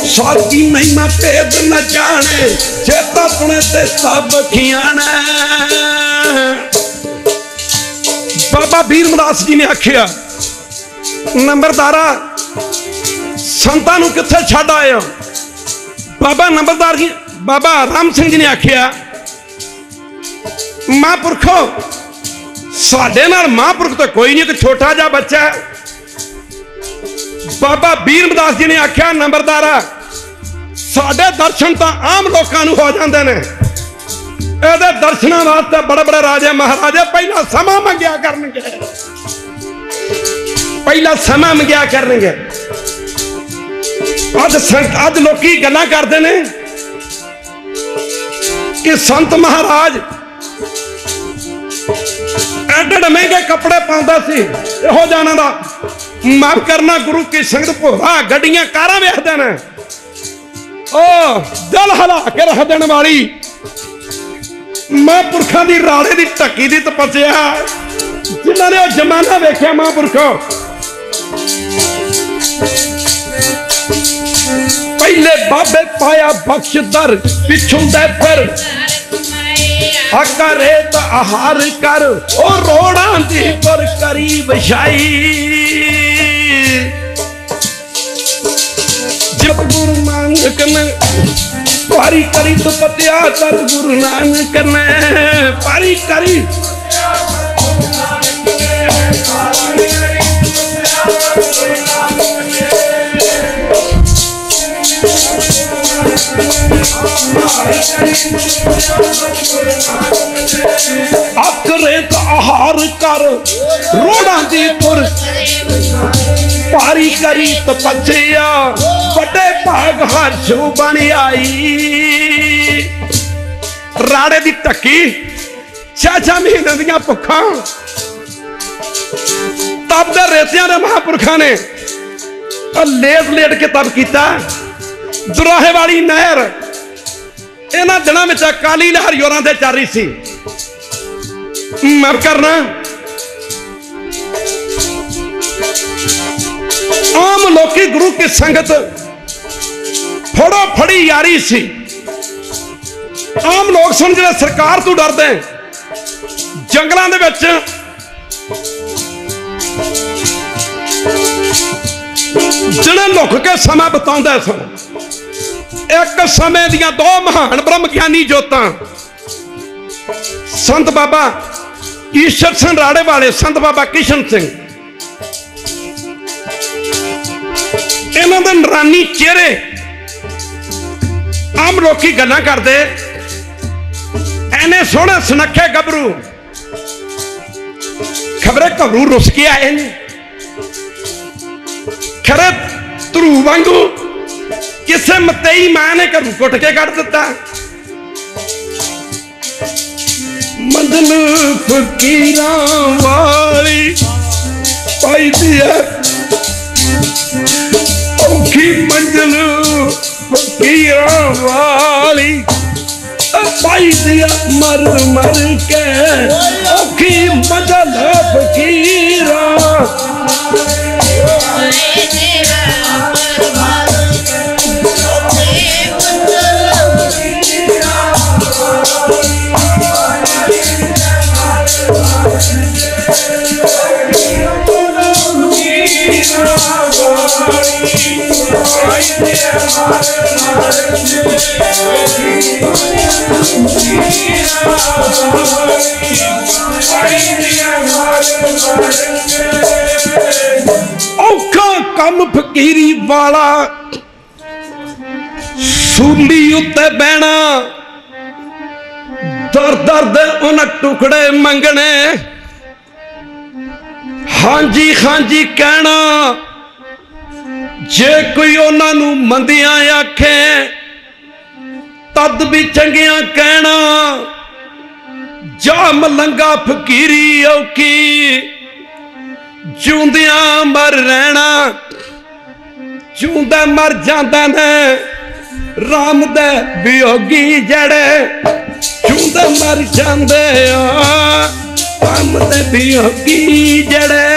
साधी महिमा भेद न जाने, चेता अपने ते सब खियाने। बाबा भीरमदास जी ने आखिया, नंबरदारा संतां नूं कित्थे छड्ड आए हो? बाबा नंबरदार जी, बाबा राम सिंह जी ने आखिया, महापुरखो साडे नाल महापुरख तो कोई नहीं, एक छोटा जा बच्चा है। बाबा भीरमदास जी ने आख्या, नंबरदारा साडे दर्शन तो आम लोगों नूं हो जांदे ने, इहदे दर्शनां वास्ते बड़े बड़े राजे महाराजे पहला समा मंगिया करनगे, पहला समा मंगिया करनगे। अज लोकी गल्लां करदे ने कि संत महाराज एडे महंगे कपड़े पाउंदा सी, इहो जाना दा माफ करना गुरु की संगत भोरा गड्डियां कारां वेखदे ने, ओ दिल हिला के रख देने वाली महापुरखों की राड़े की ढक्की की तपस्या, जिन्होंने वो जमाना वेख्या महापुरखों। पहले बाबे पाया बख्श दर, पिछों दे फिर करे तो आहार कर, ओ रोड़ा दी पर करी बछाई। जब गुरु नानक ने पारी करी तो पतिया, तब गुरु नानक ने पारी करी। अकरे तो आहार कर, रोड़ा दी पुर पारी करी तपस्या, बड़े भाग हर्ष बन आई। राड़े दी ढक्की, 6-6 महीने दियां भुखां, तब दे रेतियां दे महापुरखां ने लेट लेट के तब किया। दुराहे वाली नहर इन्हां दिनां विच अकाली लहर जोरां ते चल रही सी। माफ करना, आम लोकी गुरु की संगत फड़ो फड़ी यारी सी। आम लोग सन जिहड़े सरकार तो डरदे, जंगलों दे विच जिहड़े लुक के समा बिताउंदे सन। एक समय दियां 2 महान ब्रह्म ज्ञानी जोतां, संत बाबा ईश्वर सिंह राड़े वाले, संत बाबा किशन सिंह, इन्हां दे नरानी चेहरे आम लोकी गल्लां करदे, इन्ने सोहणे सुनखे गभरू खबरे घबरू रुस के आए ने, खरे धरू वांगू किसे मतई मां ने घरू कुट के कट दिता। मंजिल फकीरां वाली पाई दिया, औखी मंजिल फकीरां वाली पाई दिया, मर मर के औखी मंजिल फकीरां। औखा कम फकीरी वाला, सूली उत्ते बहना, दर दर्द उन टुकड़े मंगने, हांजी हांजी कहना, जे कोई उन्होंने मंदियां आखे तद भी चंगियां कहना। जा मलंगा फकीरी औखी जूंदियां मर रहना जूंदा मर जांदा ने राम दे वियोगी जड़े जूंदा मर जांदे राम दे वियोगी जड़े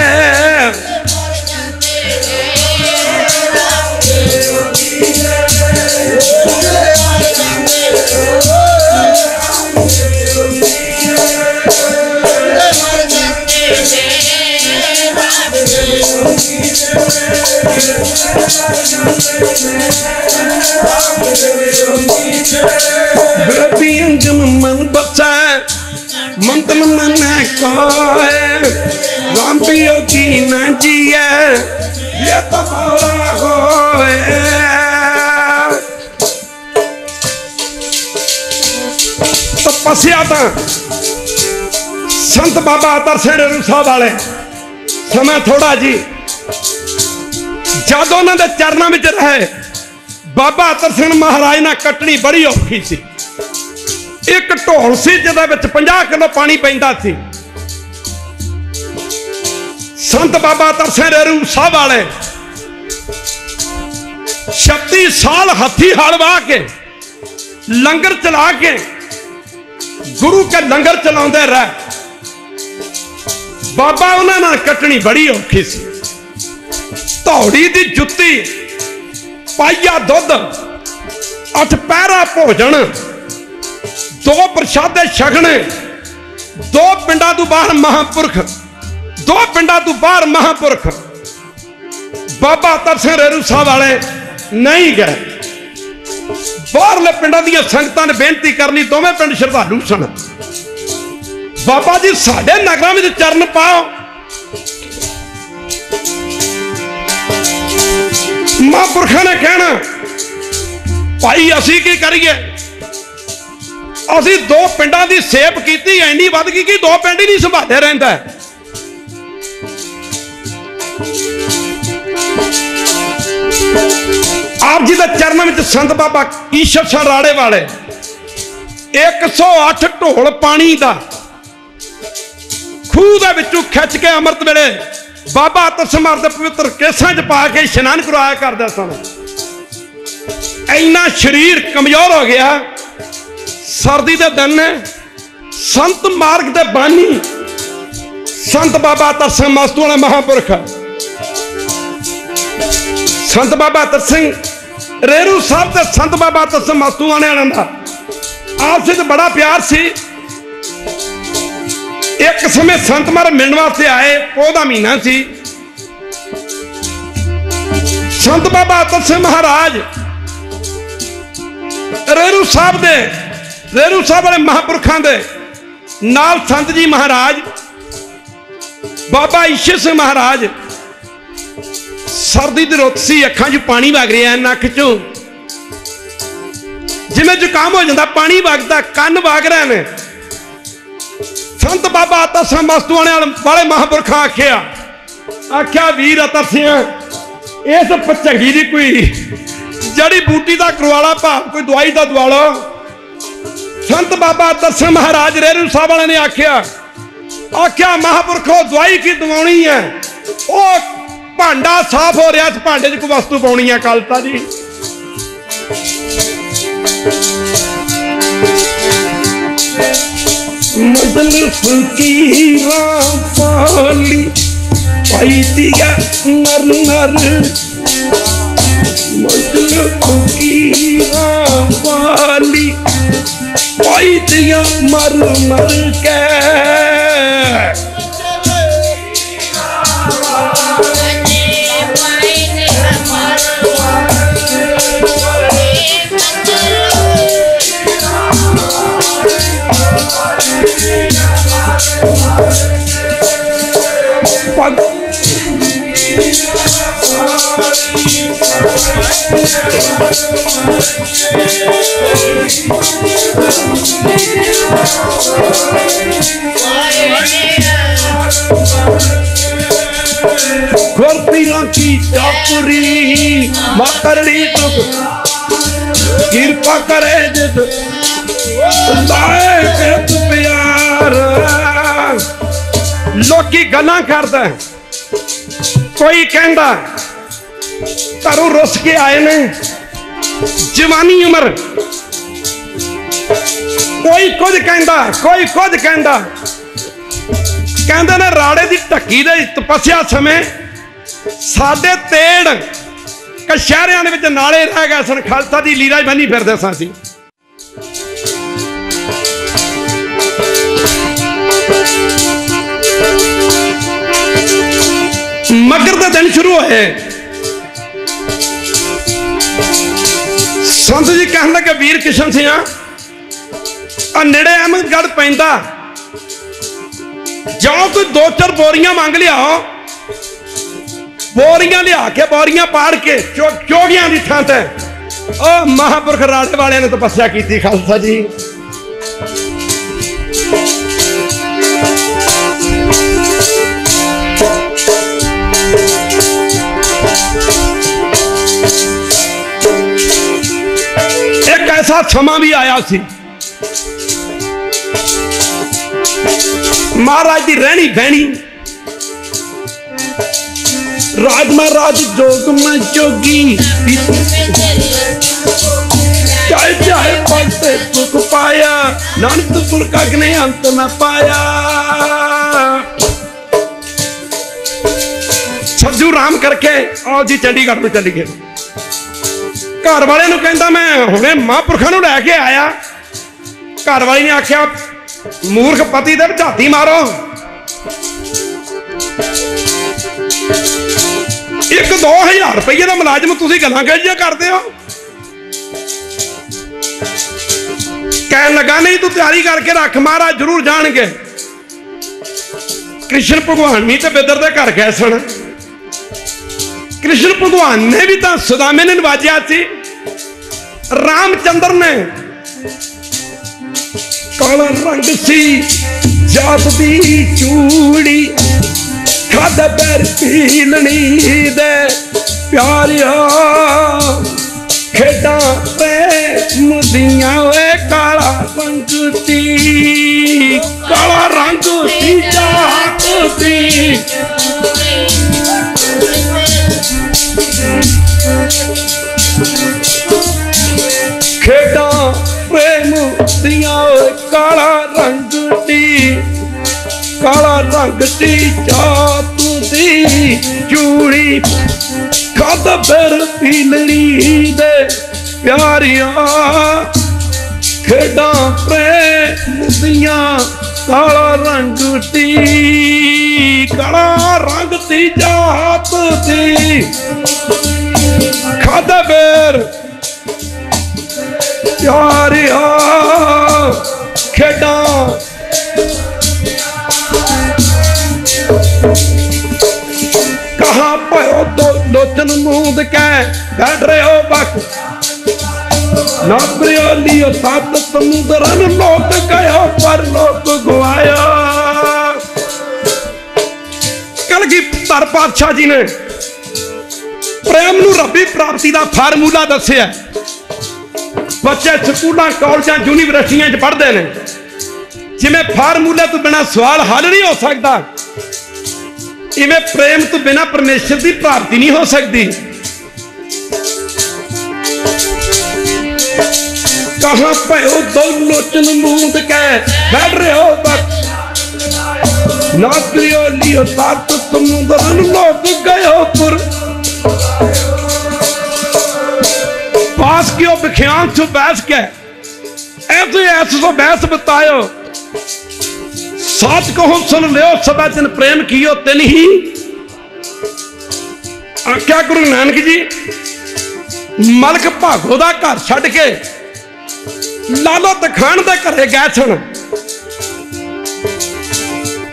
मन बसा मंत्र मन कहे राम वियोगी न जिए ये तो होए तपस्या तो संत बाबा अतर सिंह रूसा वाले समय थोड़ा जी जब उन्होंने चरणों में रहे बाबा अतर सिंह महाराज ने कटनी बड़ी औखी सी एक ढोल सी जिहदे विच 50 किलो पानी पैंदा सी संत बाबा अतर सिंह रूसा वाले 36 साल हथी हल वाह के लंगर चला के गुरु के लंगर चलाते रहे बाबा उन्होंने कटनी बड़ी औखी सी धौड़ी दी जुत्ती पाइया दुध 8 पैरा भोजन 2 प्रशादे छकने 2 पिंडा तो बाहर महापुरख 2 पिंडा तो बाहर महापुरख बाबा अतर सिंह रूसा वाले नहीं गए बाहरले पिंडा दी संगतां ने बेनती करनी दोवें पिंड श्रद्धालु सन बाबा जी साडे नगरां विच चरण पाओ महापुरखों ने कहना भाई असी की करिए असी 2 पिंडां दी सेव की इन्नी वध गई कि 2 पिंड ही नहीं संभाले रहिंदा आप जी के चरणों में संत बाबा ईश्वर सिंह राड़े वाले 108 ढोल पानी का खूह दे विचों खिंच के अमृत वेले बाबा अतर सिंह महाराज दे पवित्र केसां च पा के इशनान करवाया करदे सन इन्ना शरीर कमजोर हो गया सर्दी के दिन ने संत मार्ग के बानी संत बाबा अतर सिंह मस्तू वाले महापुरख संत बाबा अतर सिंह रेरू साहब ते संत बाबा अतर सिंह मस्तू वाले का आपस में बड़ा प्यार सी एक समय संत महाराज मिलने वास्ते आए पौध का महीना सी संत बाबा अतर सिंह महाराज रेरू साहब वाले महापुरखों के नाल संत जी महाराज बाबा ईश्वर सिंह महाराज सर्दी की रुत सी अखां चों पानी वग रहा नक चों जिवें जुकाम हो जाता पानी वगदा कन्न वग रहे हैं संत बाबा अतर सिंह मस्तू वाले महापुरखों आख्या वीर अतर सिंह इस भचंगी की कोई जड़ी बूटी का करवाला भाव कोई दवाई का दवा लो संत बाबा अतर सिंह महाराज रेरू साहब वाले ने आख्या महापुरखों दवाई की दवानी है वो भांडा साफ हो रहा भांडे च कोई वस्तु पानी है कलता जी पाली पाई दिया नर नर पाली पाई दिया मर मर के गुरपीरों की चापुरी मातरड़ी तो कृपा करे जित लाए प्यार लोकी गल्लां करदा, कोई कहंदा घरों रुस के आए ने, जवानी उम्र, कोई कुछ कहंदा, कोई कुछ कहंदा। कहंदे ने राड़े दी ढक्की दे तपस्या समय साडे तेड़ कशहरियां दे विच नाले रह गए सन, खालसा दी लीरा बनी फिरदे सां असीं। मगर दे दिन शुरू होए, संत जी कहन लगे वीर किशन सिंह नेड़े अहमदगढ़ पैंदा, जाओ कोई 2-4 बोरियां मंग लियाओ, बोरियां लिया के बोरियां पाड़ के चोगियां दी थां ते ओ महापुरख राड़े वाले ने तपस्या की थी खालसा जी। एक ऐसा समा भी आया सी, महाराज की रहनी बहनी, राज महाराज जोग में जोगी, चाहे चाहे पलते सुख पाया, नानक पुरखा ने अंत न पाया। सज्जू राम करके आओ जी चंडीगढ़ में चली गए। घर वाले नूं कहंदा मैं हुणे महापुरखा नूं लैके आया। घर वाली ने आख्या मूर्ख पति दे झाती मारो, 1-2 हज़ार रुपये का मुलाजम तुसीं गल्लां कहियां करदे हो। कहन लगा नहीं तू तैयारी करके रख, महाराज जरूर जाणगे। कृष्ण भगवान भी तो बिदर दे घर गए सन। कृष्ण भगवान ने भी तो सुदामे ने नवाजिया सी। रामचंद्र ने काला रंग सी जात दी चूड़ी, खादा पैर पीलनी दे प्यारिया, खेडा पे मुदियां वे काला रंग दी, काला रंग दी जात दी, खेडा प्रेम दिया काला रंग दी, काला रंग दी जात दी चूड़ी, खादा पैर पीलनी दे प्यारिया, खेडा प्रेम दिया काला रंग दी, काला रंग दी जात दी, खादा पैर प्यारिया, खेडा कहाँ पयो तो लोचन मूंद के बैठ रहे हो बक, नौकरियों लियो सात समुद्रन लोक गयो पर लोक गुआया। कलगीधर पातशाह जी ने प्रेम नूं रब्बी प्राप्ति का फार्मूला दस्सिया। बच्चे स्कूलों कॉलेजों यूनिवर्सिटियां पढ़ते हैं, जिमें फार्मूले तो बिना सवाल हल नहीं हो सकता, इवें प्रेम तो बिना परमेश्वर की प्राप्ति नहीं हो सकती। कहां पयो दो लोचन मूंद के बैठ रहे हो बस, नौकरियों लियो सात समुद्रन लोक गयो पुर, पास कियो विख्यान से बहस के ऐसे तो बहस बतायो, साच कहो सुन लियो सदा जिन प्रेम कियो तिन ही। आख्या गुरु नानक जी मलक भागो दा घर छड़ के लालो तखान दे घरे गए सन।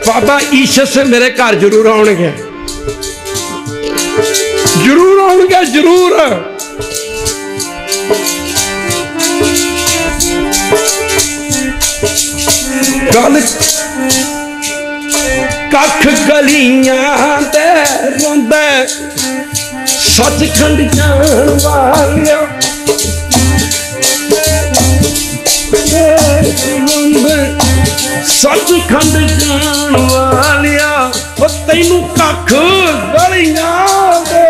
बाबा ईश्वर से मेरे घर जरूर आउणगे, जरूर आउणगे, जरूर। गल कख गलियां दे रोंदे सचखंड जान वालिया, सचखंड जान वालिया तैनू कख गलियां दे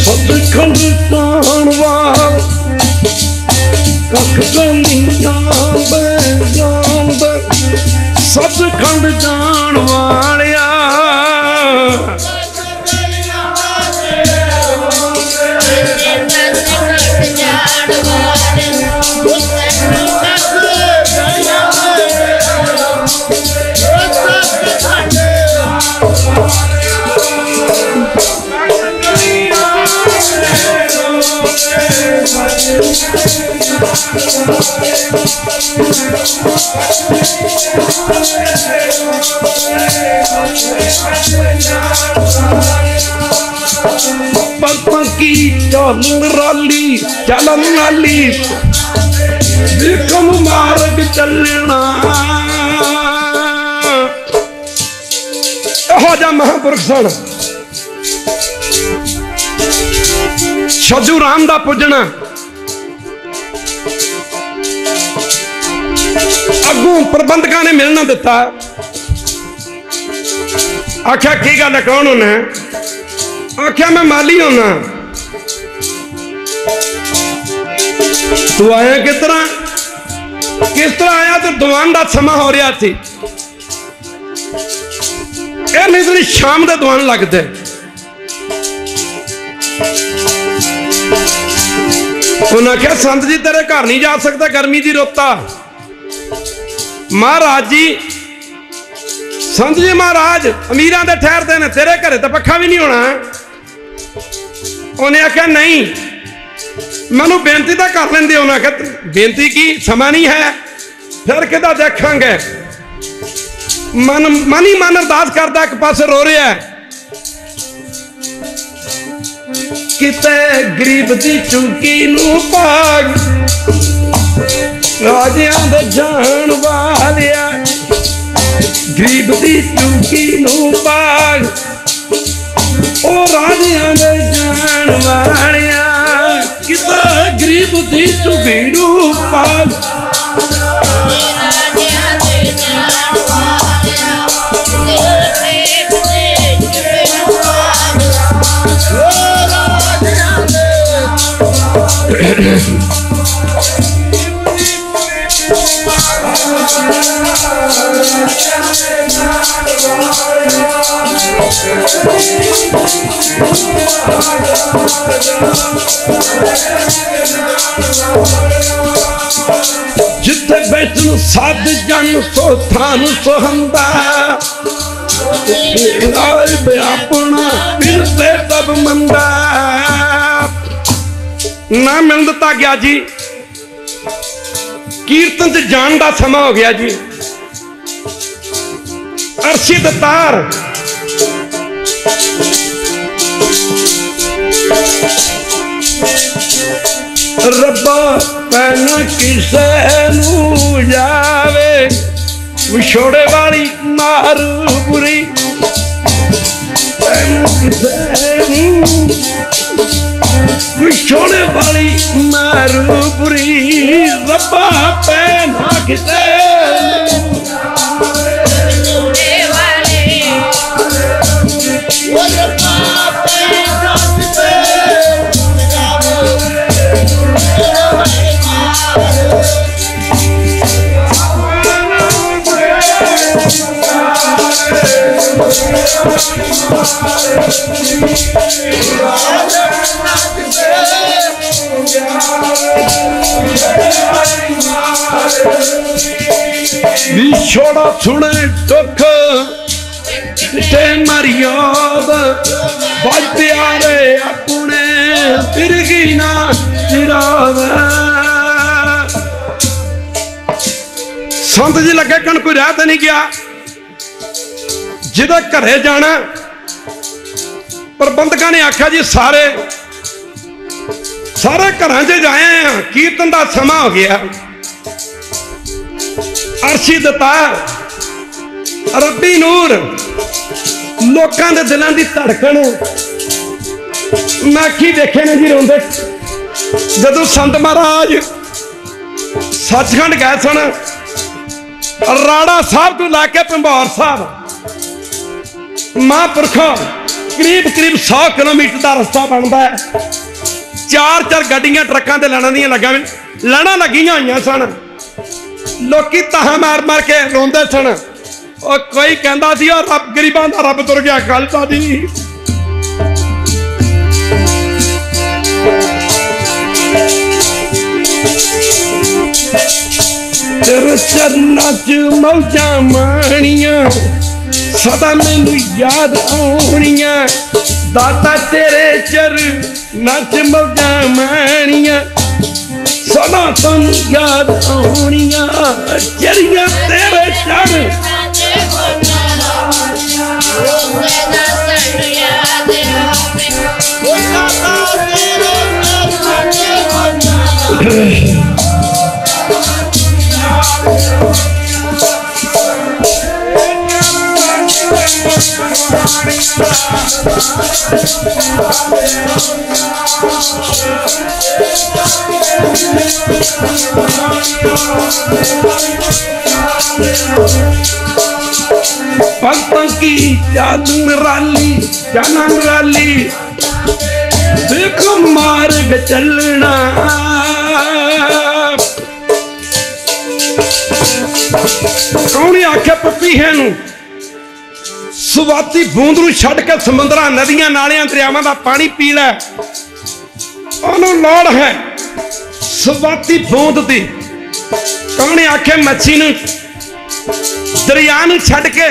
सचखंड जान वाल कख गलियां दे सचखंड जान वालिया की चलन लाली विक्रम मार्ग चलना जा महापुरुष सन छजू राम दा पुजना अगू प्रबंधक ने मिलना दिता आख्या की गल कौन होना आख्या मैं माली होना तू आया किस तरह आया तो दुआन का समा हो रहा थी नहीं शाम का दुआन लगते उन्हें आख्या संत जी तेरे घर नहीं जा सकता गर्मी की रुत्ता महाराज जी संत जी महाराज अमीर के ठहरते हैं तेरे घर तो पक्खा भी नहीं होना उन्हें आख्या नहीं मैनू बेनती तो कर लेंगे उन्हें आख्या बेनती की समा नहीं है फिर कि देखांगे मन ही मन अरदास करता एक पासे रो रहा है किते गरीब दी चुकी नू भाग राजियां दे जान वालिया गरीब दी चुकी नू भाग ओ राजियां दे जान वालिया किते गरीब दी चुकी नू भाग जिथे बैठन साध जन सो थान सोहंदा अपना मिलते तब मंदा ना मिल दिता गया जी कीर्तन च जान का समा हो गया जी अर्शी दतार रब्बा पैना किसे नू जावे विछोड़े वाली मार बुरी पैना किसे विछोड़े वाली मार बुरी रब्बा पैना किसे छोड़ा सुने दुख ते मरियाद बज प्यारे अपने मिर्गी ना चिरावे। संत जी लगे कण कोई रह तो नहीं गया, जिदे घरे जाना प्रबंधकों ने आख्या जी सारे घर च जाए हैं, कीर्तन का समा हो गया। अर्शी दता रब्बी नूर लोगों के दिलों की धड़कन मैं अखी देखे ने जी रोंदे। जदों संत महाराज सचखंड गए सन, राड़ा साहब तो लैके भंबौर साहब महापुरखों करीब 100 किलोमीटर का रस्ता बनता है। 4 गड्डियां ट्रकों से लैना दियां लैना लगियां हुई सन। लोग ताहा मार मार के रोंदे सन। और कोई कहता सी रब गरीबां दा रब तुर गया गल साडी। तेरे चरना च मौजा माणियां सदा मैनू याद आउणियां। दाता तेरे चरना च मौजा माणियां सदा तुम याद आउणियां। चरियां तेरे चर भक्तों की जानन राली देखो मार्ग चलना। कौन आख्या पपी है सुवाती बूंद नूं छड्ड के समुद्रां नदियां नालियां दरियावां दा पानी पी लै। ओनूं लोड़ है सुवाती बूंद दी। कौन आख्या मच्छी नूं दरिया नूं छड्ड के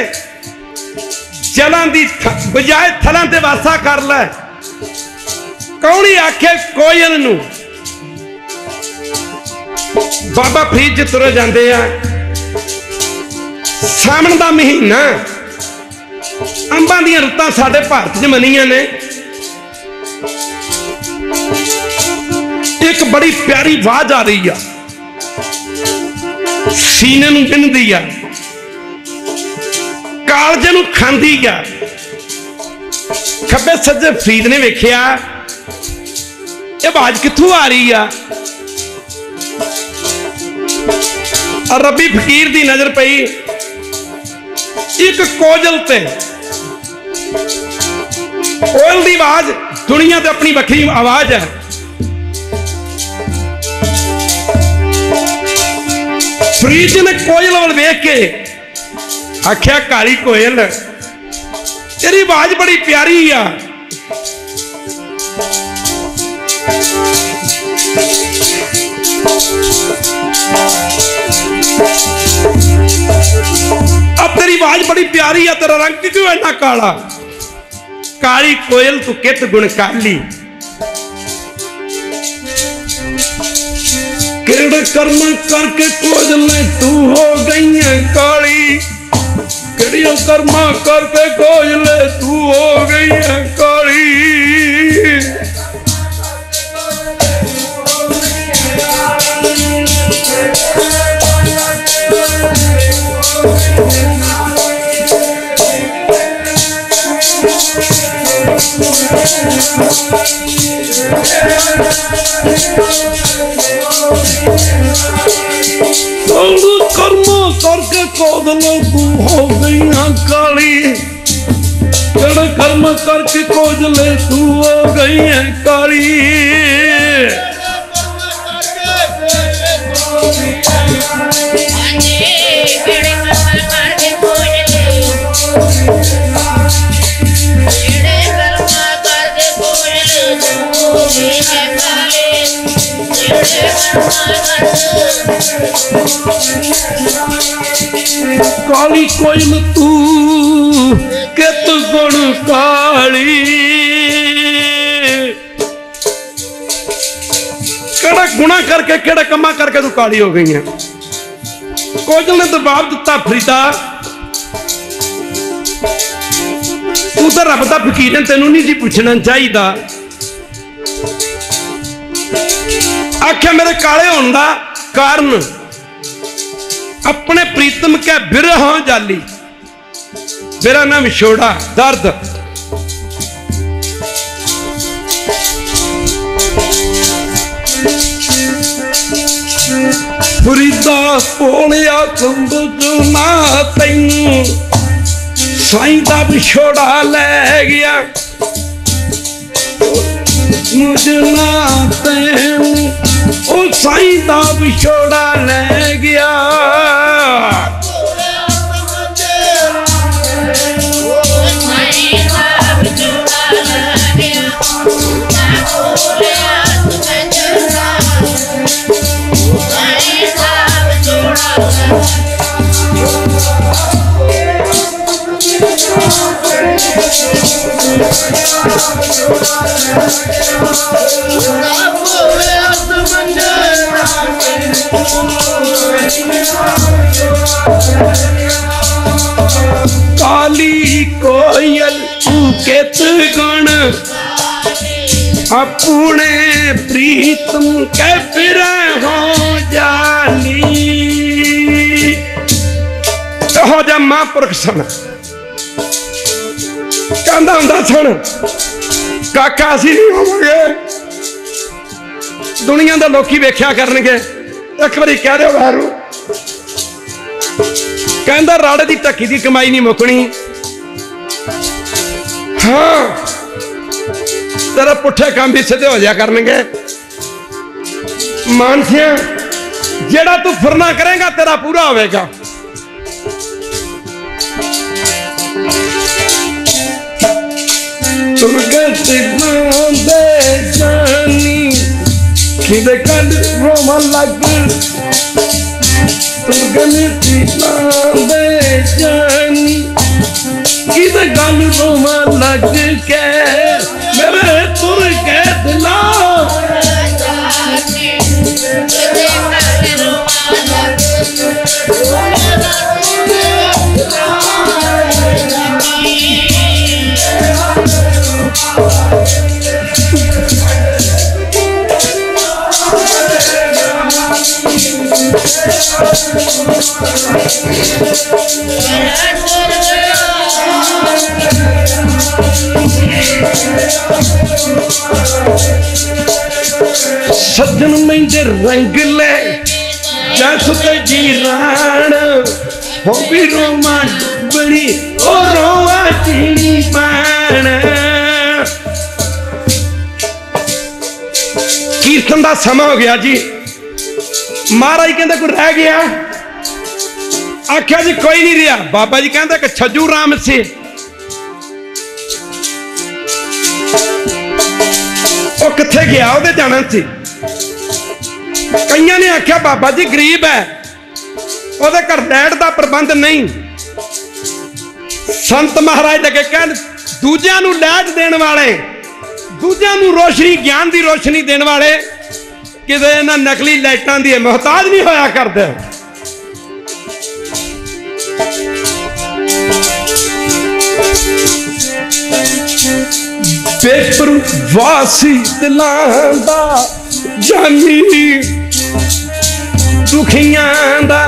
जलां दी बजाए थलां ते वासा कर लै। कौन आखे कोयल नूं बाबा फरीद च तुरे जांदे आ। सावन दा महीना अंबां दियां रुत्तां साडे भारत च मनीआं ने। एक बड़ी प्यारी आवाज आ रही है, सीने नूं बिन्हदी आ, कालजे नूं खांदी आ। खब्बे सज्जे फरीद ने वेखिया ये आवाज कित्थों आ रही है। रब्बी फकीर दी नजर पई एक कोयल ते। कोयल दी आवाज दुनिया ते अपनी वखरी आवाज है। फरीद ने कोयल वाल वेख के आख्या काली कोयल तेरी आवाज बड़ी प्यारी आ। अब तेरी आवाज बड़ी प्यारी है, तेरा रंग क्यों इतना काला। काली कोयल तू कित गुण काली। किरड़ कर्म करके कोयले तू हो गई है काली। किड़ियों कर्मा करके कोयले तू हो गई है काली। कर्म करके कोदले तू हो गई काली। कर्म करके कोदले तू हो गई है काली। काली कोयल तू कित गुण काली। गुणा करके केड़े कमा करके तू काली हो गई है। कोजल ने जवाब दिता, फरीदा तू तो रब दा फकीर है, तेनू नहीं जी पूछना चाहिए। आख्या मेरे काले होने का कारण अपने प्रीतम के बिरह जाली, मेरा नाम विछोड़ा दर्द। फरीदा बोलिया समझना तैनू साईं दा विछोड़ा ले गया, मुझना तैनू ओ साईं दा विछोड़ा ले गया। काली कोयल केत गण अपने प्रीतम के फिर हो जानी। हो जा महापुरख सन कहता हुंदा सन, काका असीं नहीं होवांगे, दुनिया दे लोकी वेख्या करनगे, एक बारी कह दो वारू। कहता राड़े की ढक्की की कमाई नहीं मुकनी। हाँ तेरा पुठे काम भी सीधे हो जाया करनगे। मानसिया जेड़ा तू फुरना करेगा तेरा पूरा होगा। किदे कल रोमा लग जानी, किदे गल रोमा लग के मेरे तुर के दिला। सज्जन मेरे रंग ले जसते जीरान हो भी रोमा बड़ी ओ रोवा चीनी पान। कीर्तन का समा हो गया जी। महाराज कहते कोई रह गया? आख्या जी कोई नहीं रहा। बाबा जी कहते कि छज्जू राम से वो किथे गया, वो जाना सी। कईयां ने आख्या बाबा जी गरीब है, वो घर लैट का प्रबंध नहीं। संत महाराज लगे कह दूजिया नूं लैट देने वाले, दूजिया नूं रोशनी ज्ञान की रोशनी देने वाले किसी इन्हां नकली लाइटां दी मोहताज नहीं होया करदे। बेपरवासी दिलां दा जानी दुखियां दा,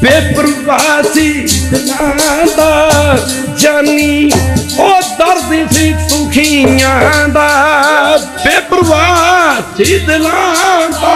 बेपरवासी दिलां दा जानी ओ दर्द सी दुखियां दा, बेपरवासी दिलां दा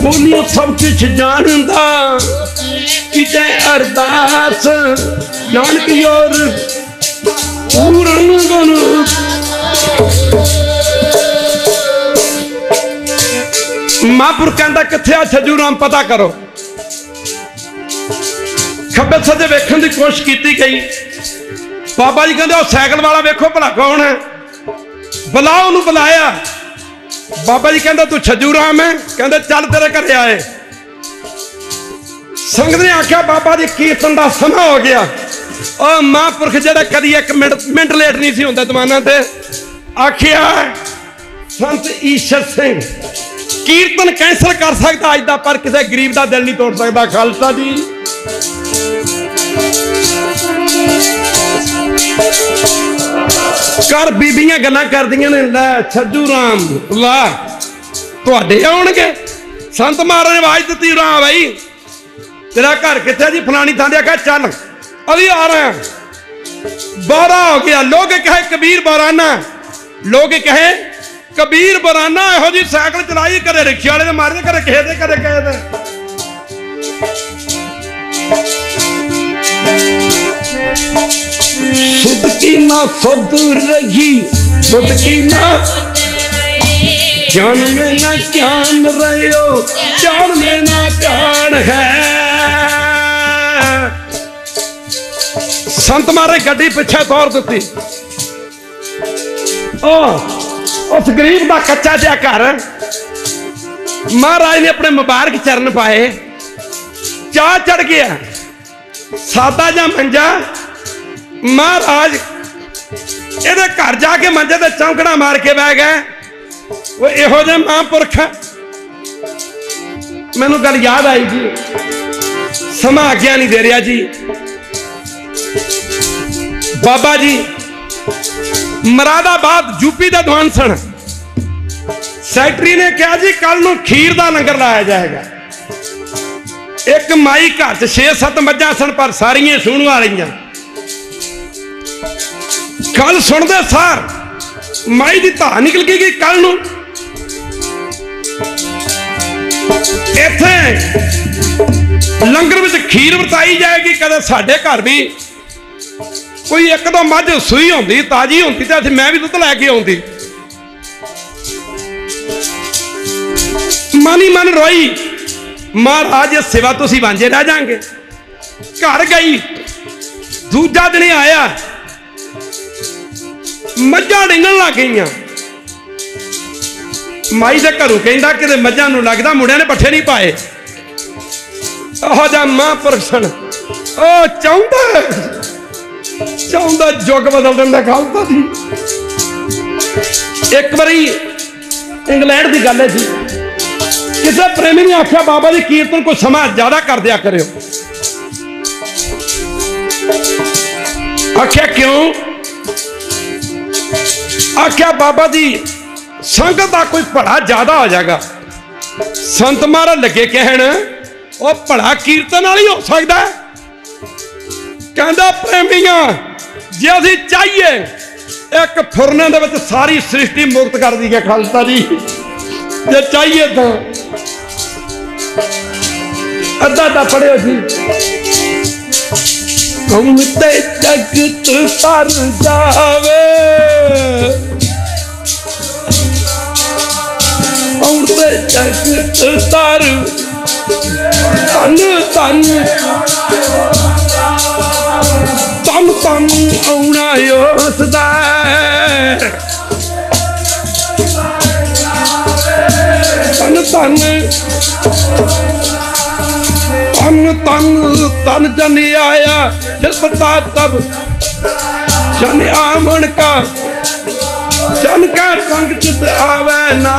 बोलियो सब कुछ जानदा किते अरदास नानक और पूरन गुण महापुरख कहता किथे आ छज्जू राम पता करो। खब्बे सज्जे वेखण की कोशिश की गई। बाबा जी कहते साइकिल वाला वेखो भला कौन है, बुलाओ उन्होंने। बुलाया। बाबा जी कहते तू छज्जू राम है? कहते चल तेरे घरे आए। संगत ने आख्या बाबा जी कीर्तन का समा हो गया। और महापुरख जरा कभी एक मिनट लेट नहीं सी होंदा जमाना ते आख्या संत ईश्वर सिंह कीर्तन कैंसल कर सकता अज दा, पर किसी गरीब का दिल नहीं तोड़ सकता। खालसा जी कर बीबियां गल्लां करदियां ने, लै छज्जू राम वाह तुहाडे आउणगे। संत महाराज ने आवाज दी राम भाई तेरा घर कित्थे जी? फलानी थां ते। आख्या चल अभी आ रहे हैं। बारा हो गया। लोग कहे कबीर बाराना, लोग कहे कबीर बाराना। यहो जी साइकिल चलाई करे रिक्शे वाले मारे करे कहे दे करे कहे दे। सुध की ना सुध रही, सुध की ना जान में ना ज्ञान रहो, जान में ना ज्ञान है। संत मारे गड्डी पिछे तोड़ दी। उस गरीब का कच्चा जिहा घर महाराज ने अपने मुबारक चरण पाए। चाह चढ़ गया। सादा जा मंजा महाराज ये घर जाके मंजे ते चौंकड़ा मार के बह गए। वो इहो जे महापुरख मैनू गल याद आई जी, समा आग्या नहीं दे रहा जी। बाबा जी मुरादाबाद यूपी का दौन सन। सैकटरी ने कहा जी कल नूं खीर का लंगर लाया जाएगा। एक माई घर च 6-7 मज्जां सन, पर सारियां सूण वालियां। कल सुनते सार माई की धा निकल गई। कल नूं इत्थे लंगर में खीर वरताई जाएगी। कदे साडे घर भी कोई एक दो मझ सूई होंदी ताजी होंदी तो मैं भी दुध लैके आउंदी। मनी मन रोई। महाराज सेवा तुसी वांझे रह जाएंगे। घर गई। दूजा दिन आया, मझां डिंगण लग गई। माई दे घरों कहंदा कि मझां नूं लगदा मुंडियां ने पट्ठे नहीं पाए। ओह जा महापुरख सन। ओ चाहुंदा जुग बदल दिंदा खालसा जी। एक बारी इंग्लैंड की गल है जी, किसी प्रेमी ने आख्या बाबा जी कीर्तन को समा ज्यादा कर दिया करो। आख्या क्यों? आख्या बाबा जी संगत का कोई भला ज्यादा हो जाएगा। संत महाराज लगे कहन वो भला कीर्तन वाली हो सकता है। कहता प्रेमियां जे असी चाहिए एक फुरने दे विच सारी सृष्टि मुक्त कर दी है। खालसा जी जे चाहिए तो अद्धा अद्धा पढ़ियो जी। हम ते जगत तर जावे, हम ते जगत तर तन तन तन तन आउना उसदा। तन तन तन तन तन जन आया जसता तब जन आमन का जन का संग चित आवे ना।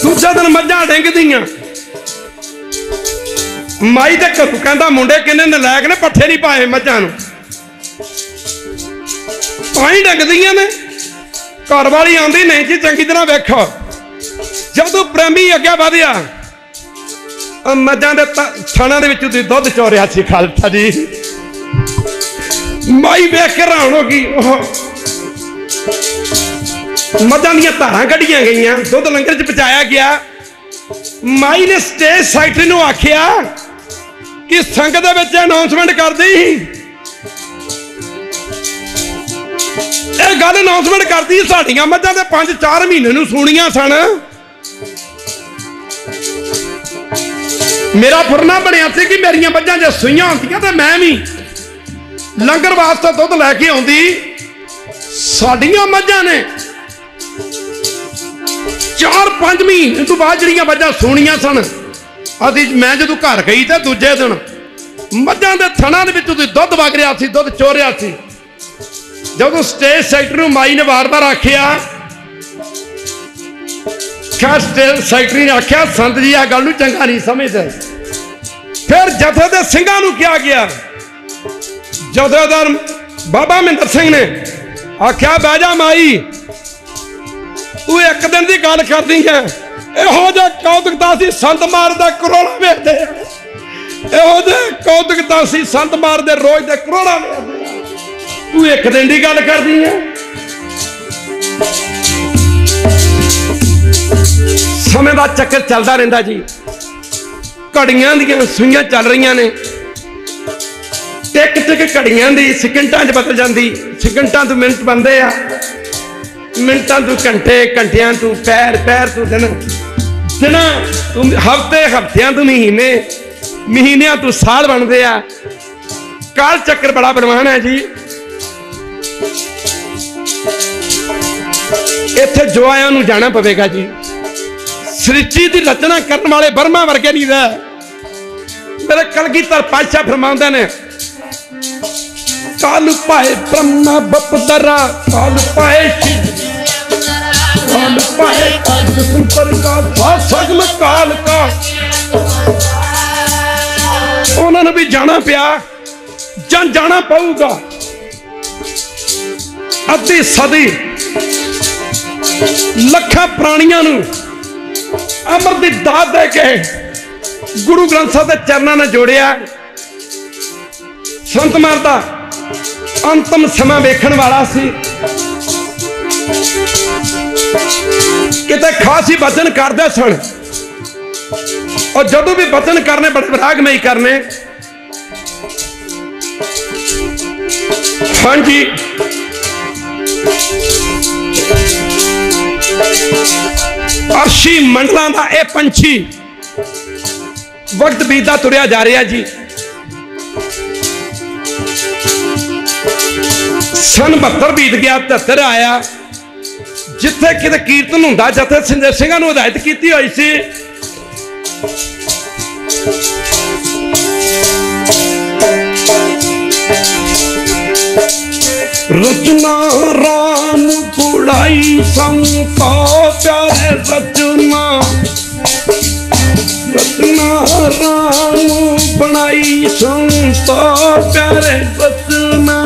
दूजा दिन मझां डिंगदियां। माई दे घरों कहंदा मुंडे किन्ने नलायक ने पट्ठे नहीं पाए मझां नूं, पाई डिंगदियां ने। घर वाली आंदी नहीं जी चंगी तरह वेखो। जदों प्रेमी अगे वधिया मझां दे थाना दे विचों दुध चोरिया सी। खालसा जी माई वेख के हैरान हो गई। मझां दीयां धारां कढियां गईयां, दुध लंगर च पहुंचाया गया। माई ने स्टेज सैकटरी नूं आखिया कि संगत दे विच अनाउंसमेंट कर दी ਇਹ ਗੱਲ ਅਨਾउंसमेंट करती साडियां मझां ते 5-4 महीने नूं सूणियां सन। मेरा फुरना बनिया सी कि मेरियां मझां जे सूईयां होंदियां ते मैं भी लंगर वास्ते दुध लैके आउंदी। साडियां मझां ने 4-5 महीने तो बाद जिहड़ियां मझां सूणियां सन, असीं मैं जदों घर गई ते दूजे दिन मझां दे थणां दे विचों दुध वग रिहा सी, दुध चो रिहा सी। जदों स्टेज सैकटरी माई ने बार बार आखिया, स्टेज सैकटरी ने आखिया संत जी आ गल नूं चंगा नहीं समझदे। फिर जथे दे सिंघां नूं कहा गया, जथेदार बाबा महिंदर सिंह ने आखिया बह जा माई, तू एक दिन की गल करदी है, इहो जिहा कौतुकता सी संत मारदा करोड़ा वेचदे, इहो जिहा कौतुकता सी संत मारदे रोज दे करोड़ा वेचदे, तू एक दिन की गल करदी है। समय का चक्कर चलता रहिंदा जी, घड़ियां दियां सूईयां चल रही ने, टिक टिक घड़ियां दी सेकंडां च बदल जाती, सेकंडां तो मिनट बनते आ, मिनटां तो घंटे, घंटियां तो पैर, पैर तो दिन, दिन तो हफ्ते, हफ्तियां तो महीने, महीनियां तो साल बनते आ। काल चक्कर बड़ा बलवान है जी। इत्थे जो आया उन्होंने जाना पवेगा जी। सृष्टि की रचना करने वाले बर्मा वर्गे नहीं रहे। मेरे कलगीधर पातशाह फरमाते ने, काल पाए ब्रह्मा बपदरा, काल पाए शिव, काल पाए सगम काल का। उन्होंने भी जाना पिया, जाना पऊगा। अद्धी सदी लखा प्राणियां नूं अमृत की दात दे के गुरु ग्रंथ साहिब के चरणों ने जोड़िया। संत मारदा अंतिम समा वेखण वाला सी, किते खास ही वचन करदे सन, और जदों भी वचन करने बड़े विरागमई करने। हाँ जी, अर्शी मंडलों का यह पंछी वक्त बीतता तुरया जा रहा जी। सन 72 बीत गया, 73 आया, जिथे किते कीर्तन हुंदा, जथे संजय सिंघां नूं हिदायत की हुई सी, रचना राम गुड़ाई संता प्यारे रचना, रचना राम बनाई संता प्यारे रचना।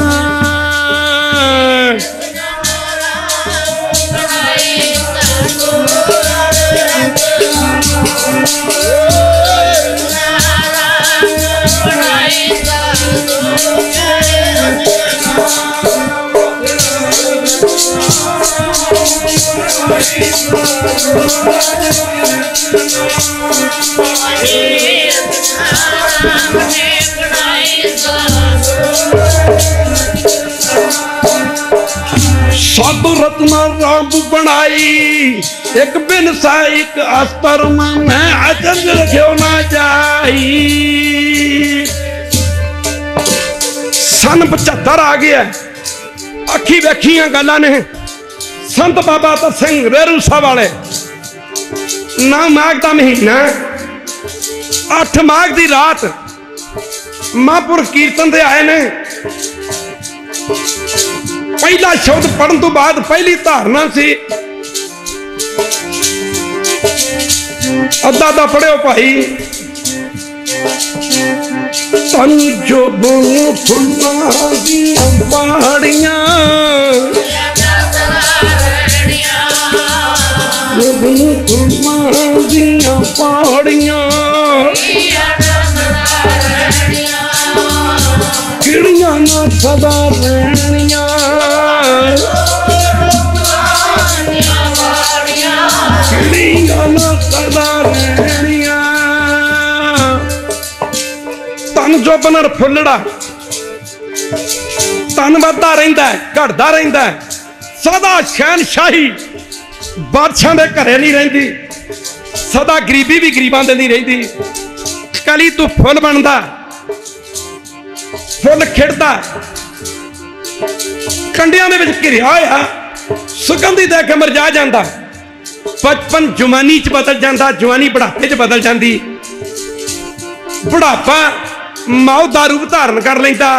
साधु रत्ना राम बनाई, एक बिन साइक अस्तर में अचंज क्यों ना जाई। सन 75 आ गया, अखी वेखियां गल्लां ने। संत बाबा तो सिंह रेरूसा वाले, 9 माघ का महीना, 8 माघ की रात महापुरुष कीर्तन से आए ने। पहला शब्द पढ़न तो बाद पहली धारणा सी, अद्धा अद्धा पढ़ियो भाई। तन जो फुल्लां दियां पहाड़ियां, फुल्लां दियां पहाड़ियां, किड़ियां ना सदा रहनियां, किड़ियां ना सदा रहनियां। तन जो बनर फुल्लड़ा, धन वधदा रहिंदा है, घटदा रहिंदा है। सदा शहनशाही बादशाह दे घरे नहीं रहिंदी, सदा गरीबी भी गरीबां दे नहीं रहिंदी। कली तू फुल बनदा, फुल खिड़दा, कंडियां दे विच घिरिया होया सुगंधी दे के मरजा जांदा। बचपन जवानी च बदल जाता, जवानी बुढ़ापे च बदल जाती, बुढ़ापा मौत का रूप धारण कर लेता।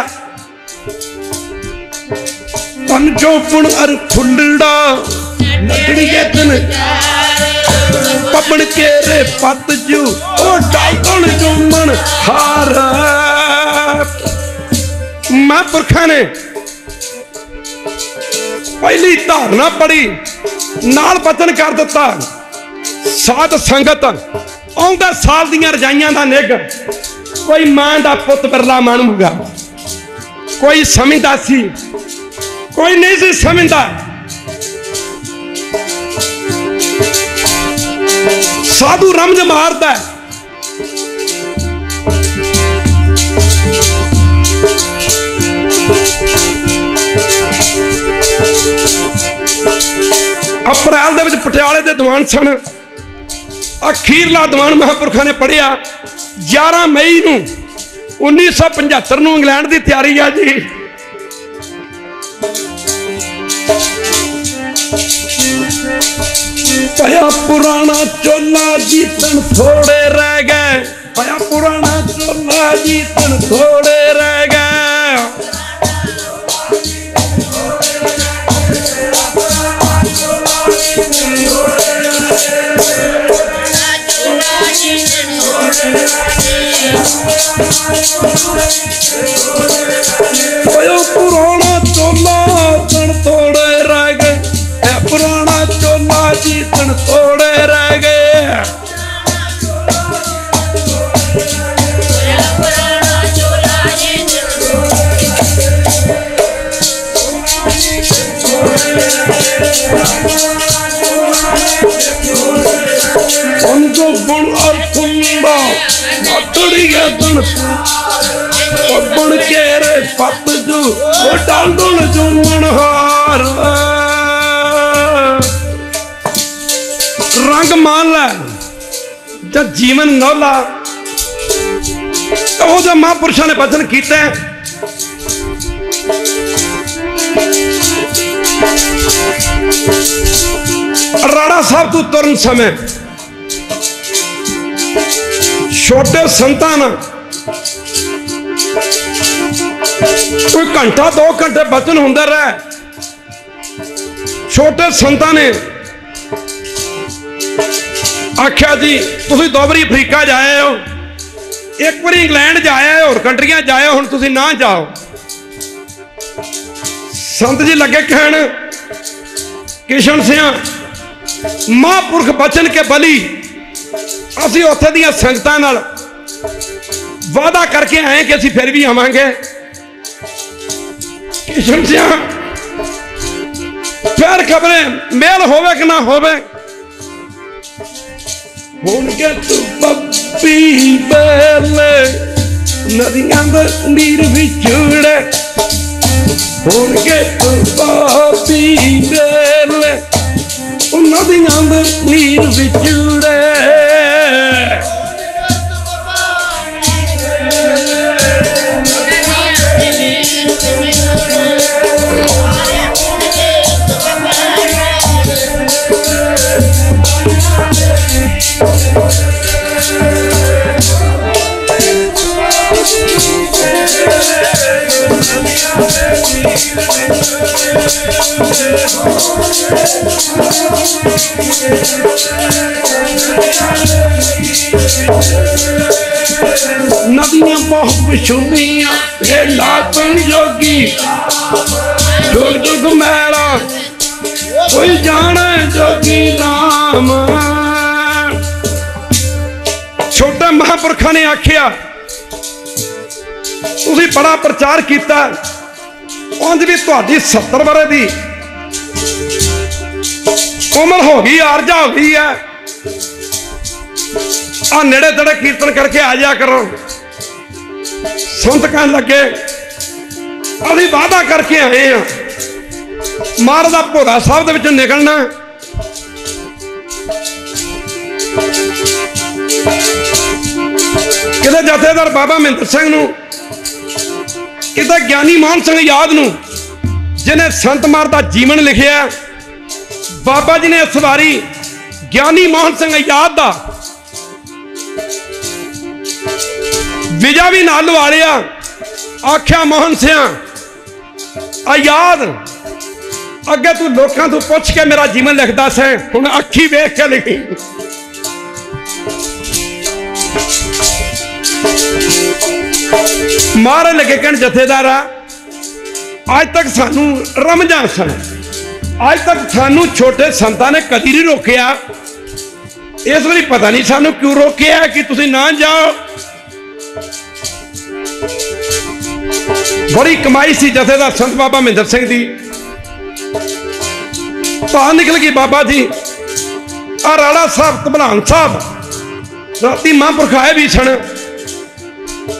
तन चौपन अर फुल्लड़ा नगड़िए दिन पपन के रे पत जू ओ डालण चुमन हार। महापुरखा ने पहली धारणा पड़ी, नाल वचन कर दिता, साध संगत आउंदा साल दियां रजाइयां दा निग। कोई मां दा पुत बिरला मानूगा, कोई समझदा सी, कोई नहीं सी समझदा। साधु रमज मारदा, अप्रैल दे विच पटियाले दे दीवान सन। अखीरला दीवान महापुरखा ने पढ़िया 11 मई नूं 1975 नूं इंग्लैंड की तैयारी आ जी। पया पुराना चोला जीतन थोड़े रह गए, पया पुराना चोला जीतन थोड़े रह गए। पुराना चोला तन थोड़े रह गए, पुराना चोला जीतन थोड़े रह गए। उनको बुण और फुंडा नटड़िया तन बन के रे पत जू ओ डालण चुमन हार। रंग मान लै जब जीवन नौला तो जब महापुरुषों ने वचन किया। राणा साहब तू तुरन समय छोटे संतान कोई घंटा 2 घंटे वचन होंदा रहा। छोटे संतां ने आख्या जी तुसीं 2 बारी अफ्रीका जाए हो, 1 बारी इंग्लैंड जाए, होर कंट्रियां जाए, हुण तुसीं ना जाओ। संत जी लगे कहण किशन सिंह महापुरख बचन के बली असी उत्थे दियां संगतां नाल वादा करके आए कि असी फिर भी आवांगे। किशन सिंह फिर खबरें मेल होवे कि ना होवे। हुण के तू बब्बी बेले नदियां दे नीर विछड़े, हुण के तू बब्बी बेले नदियां दे नीर विछड़े। नदियां बहुत बिछुंदियां लातन जोगी, जुग जुग मैला कोई जाने जोगी नाम। छोटे महापुरखा ने आखिया तुसीं बड़ा प्रचार किया, उंज भी तुहाडी 70 वरे दी उम्र हो गई, आरजा हो गई है, आ नेड़े तेड़े कीर्तन करके आ जा करो। संत कहन लगे अभी वादा करके आए हैं महाराज दा भोरा साहब दे विचों निकलना। किते जथेदार बाबा महेंद्र सिंह नूं, किते ज्ञानी मोहन सिंह याद नूं जिन्हें संत मार दा जीवन लिखिया। बाबा जी ने इस बारी ज्ञानी मोहन सिंह याद दा विजा भी नाल लवा लिया। आख्या मोहन सिंह आयाद अगे तू लोगों तो पूछ के मेरा जीवन लिखता से, हुण अखी वेख के लिखी। मारे लगे कहन जथेदारा आज तक सानू रमझा सन, आज तक सानू छोटे संतां ने कदी नहीं रोकिया, इस बारी पता नहीं सानू क्यों रोकिया कि तुसीं ना जाओ। बड़ी कमाई सी जथेदार संत बाबा महेंद्र सिंह दी। भां निकल गई बाबा जी। आ राणा साहब तबलान साहब राती महापुरख आए भी सन।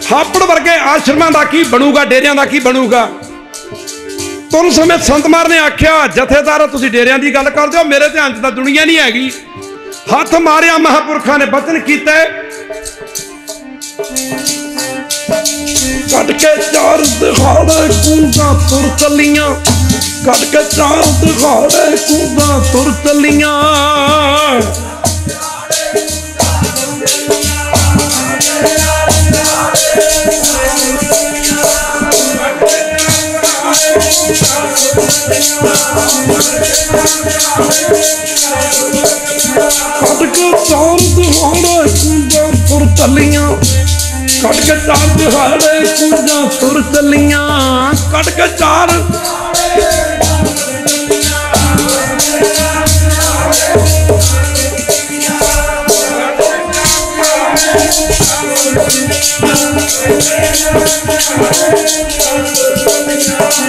हापड़ वर्गे आश्रमां दा की बनूगा, डेरियां दा की बनूगा। तुम समय संत मार ने आख्या जथेदार तुसीं डेरियां दी गल करदे हो, मेरे ध्यान च तां दुनिया नहीं हैगी। हथ मारिया महापुरखा ने बचन कीते, कट के चार दिखाड़े कूदा तुर चलियां, कट के चार दिखाड़े कूदा तुर चलियां। कट के चार दिहाड़े कूदा तुर चलियां, कट के चार दिहाड़े कूदा तुर चलियां, कट के चार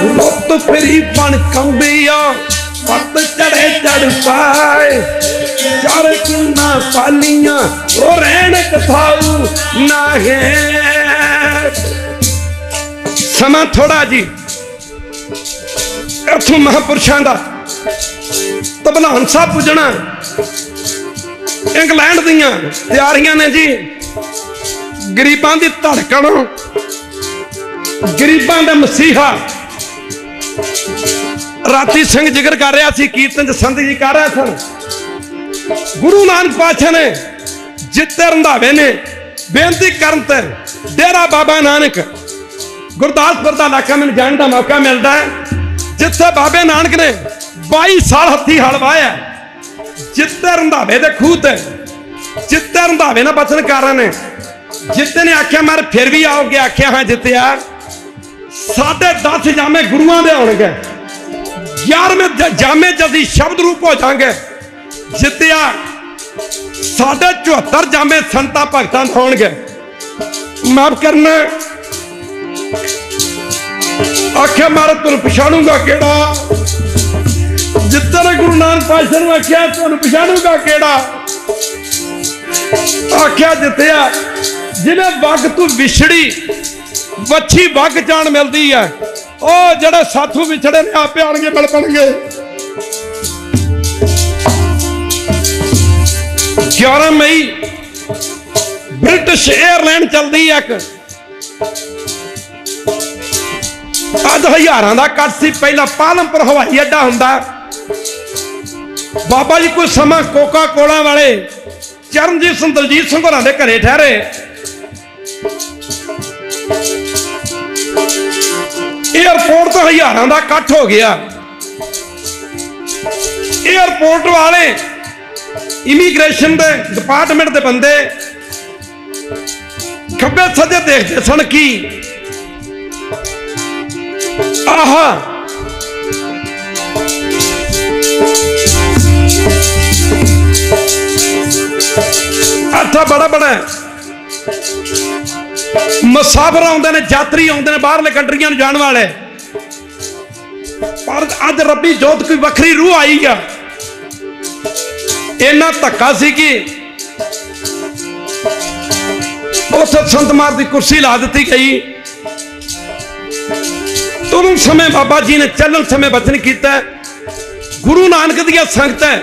रुत फिरी पन कंबिया पत चढ़े चढ़ पाए, चार कुना पालियां ओ रहन कथाऊ ना है। समा थोड़ा जी इथों महापुरुषों का तबलान साहब पुजना इंग्लैंड दियां तैयारियां ने जी। गरीबां दी धड़कन, गरीबां दा मसीहा राती सिंह जिक्र कर रहा सी, कीर्तन संत जी कर रहे सन। गुरु नानक पातशाह ने जिते रंधावे ने बेनती करन ते डेरा बाबा नानक गुरदासपुर का इलाका मैंने जाने का मौका मिलता है, जिथे बाबे नानक ने 22 साल हथी हल वाया। जिते रंधावे दे खूह ते जिते रंधावे ना बचन कर ने जिते ने आख्या मैं फिर भी आओगे, आख्या हाँ जितया। 10.5 जामे गुरुआं दे होणगे, 11वें जामे जदी शब्द रूप हो जाएंगे। जितया 74.5 जामे संता भगतां होणगे। माफ करना आख्या मारा तुम पछाणूगा केड़ा, जिते ने गुरु नानक पातशाह ने आख्या तुम पछाणूगा केड़ा। आख्या जितया जिन्हें वग तू विछड़ी वच्छी वग जान मिलती है, ओ जड़े साथू विछड़े ने आपे आणगे मिल पणगे। 11 मई ब्रिटिश एयरलाइन चलती है। अज हजारां दा कट सी, पहला पालमपुर हवाई अड्डा हुंदा। बाबा जी कोई समा कोका कोला वाले चरणजीत सिंह दलजीत सिंह होरां दे घरे ठहरे। एयरपोर्ट तो हजारां दा कट हो गया। एयरपोर्ट वाले इमीग्रेशन दे डिपार्टमेंट दे बंदे खब्बे सज्जे देखते सन की आहा अच्छा बड़ा बड़ा मुसाफिर आउंदे ने, यात्री आउंदे ने बाहरले कंट्रियां नूं जाण वाले। पर अज रब्बी जोत कोई वखरी रूह आई है। इन्ना धक्का सी कि उस संत मार की कुर्सी ला दी गई। तुरंत समय बाबा जी ने चलन समय वचन किया, गुरु नानक दिया संगत है,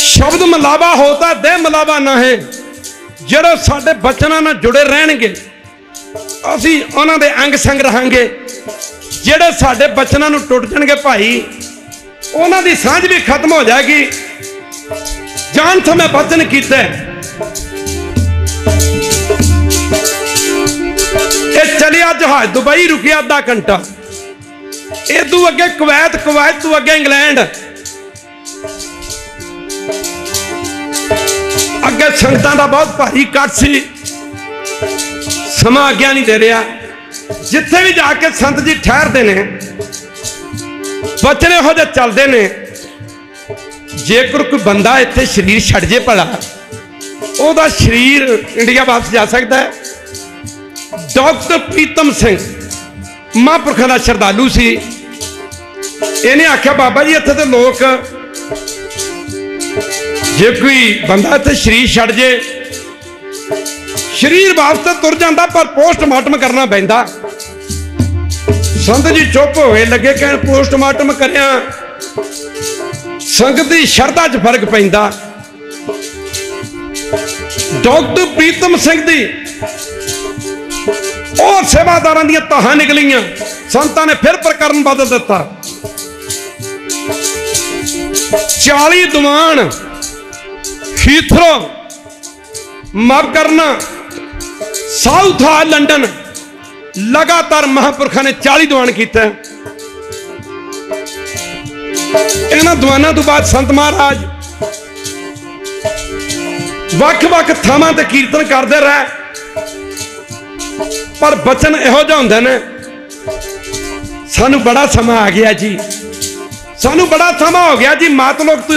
शब्द मिलावा होता देह मिलावा ना है। ਜਿਹੜੇ ਸਾਡੇ बचनों ਨਾਲ जुड़े रहणगे ਅਸੀਂ ਉਹਨਾਂ ਦੇ अंग संग रहांगे, ਜਿਹੜੇ ਸਾਡੇ बचनों ਨੂੰ टुट जाणगे भाई ਉਹਨਾਂ ਦੀ ਸਾਂਝ भी खत्म हो जाएगी। जान समय वचन किया, चलिया जहाज दुबई रुकिया आधा घंटा, इदू अगे कुवैत, कुवैत तू अगे इंग्लैंड, अगे संगतां दा बहुत भारी कट सी, समा आग्या नहीं दे रहा। जिथे भी जाके संत जी ठहरते ने बचने हो चलते ने, जेकर कोई बंदा इत्थे शरीर छड़ जे भला ओदा शरीर इंडिया वापस जा सकता है। डॉक्टर प्रीतम सिंह महापुरखों का श्रद्धालु सी, इन्हें आख्या बाबा जी इत्थे तो लोग जे कोई बंदा इत्थे शरीर छड़ जे शरीर वापस तुर जाता पर पोस्टमार्टम करना पैंदा। संत जी चुप होए लगे कहन पोस्टमार्टम करिया संगत की शरधा च फर्क पैंदा। डॉक्टर प्रीतम सिंह दी और सेवादारां दी ताहां निकलियां, संतां ने फिर प्रकरण बदल दिता। 40 दीवान हीथरो माफ करना साउथ हाल लंडन लगातार महापुरखों ने 40 दीवान किया। इन्हां दीवानां तो बाद संत महाराज वख-वख थावां ते कीर्तन करते रहे, पर बचन इहो जिहा हुंदे ने, सानू बड़ा समा आ गया जी, सानू बड़ा समा हो गया जी, मातलोक तो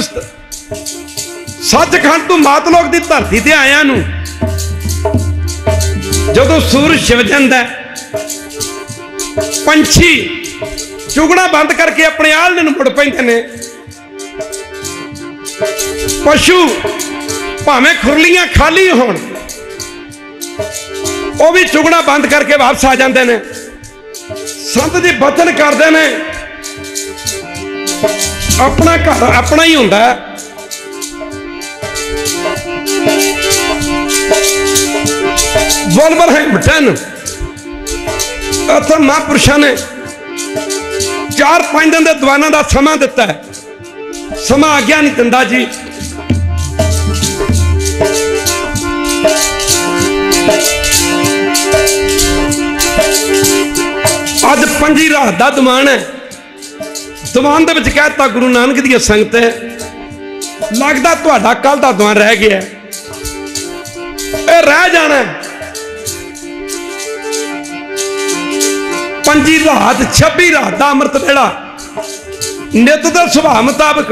सचखंड तो मातलोक की धरती ते आया नू जदों सूरज छिप जांदा पंछी चुगना बंद करके अपने आलने नूं मुड़ पैंदे ने, पशु भावें खुरलियां खाली होण वो भी चुगना बंद करके वापस आ जाते हैं। संत जी बचन करते हैं, अपना घर अपना ही होंदा है। वुलवरहैम्पटन उत्थे महापुरुषों ने 4-5 दिन के दीवाना का समा दिता है, समा आग्या नहीं दिंदा जी। अज 5 रात का दीवान है, दीवान के कहता गुरु नानक दी संगत है, लगता तुहाडा कल का दीवान रह गया, रह जाना 5 रात 26 रात का अमृत वेला नित के सुभाव मुताबिक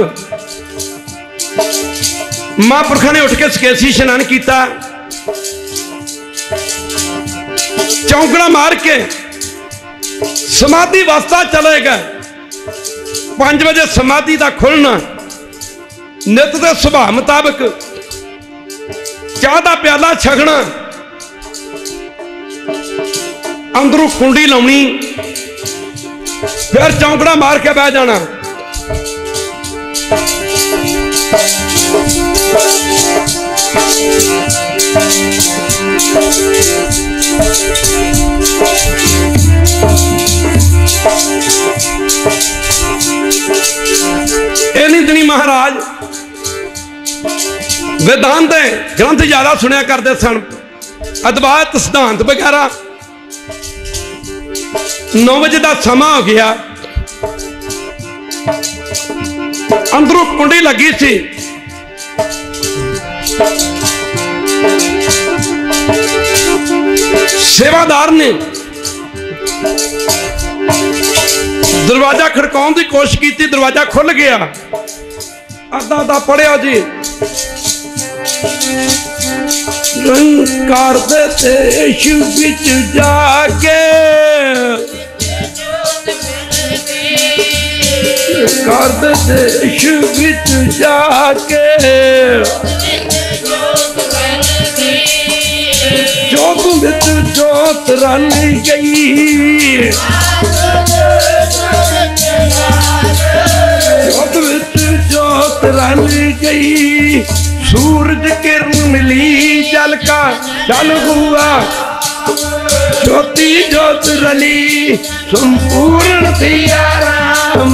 महापुरखों ने उठ के सकेसी स्नान किया, चौंकड़ा मार के समाधि अवस्था चले गए। 5 बजे समाधि का खुलना, नित के सुभाव मुताबिक चाह का प्याला छकना, अंदरों कुंडी लाउनी, फिर चौंकड़ा मार के बह जाना। इतनी महाराज वेदांत ग्रंथ ज्यादा सुनिया करते सन, अद्वैत सिद्धांत वगैरह। 9 बजे का समा हो गया, अंदरों कुंडी लगी सी, सेवादार ने दरवाजा खड़काउण की कोशिश की, दरवाजा खुल गया। अद्धा अद्धा पढ़िया जी, रंकार दे देश विच जाके, कर दे देश विच जाके, जोत विच जोत जोत रल गई, जोत विच जोत रल गई, सूरज किरण मिली जल का जल हुआ, ज्योति जोत रली संपूर्ण थिया राम।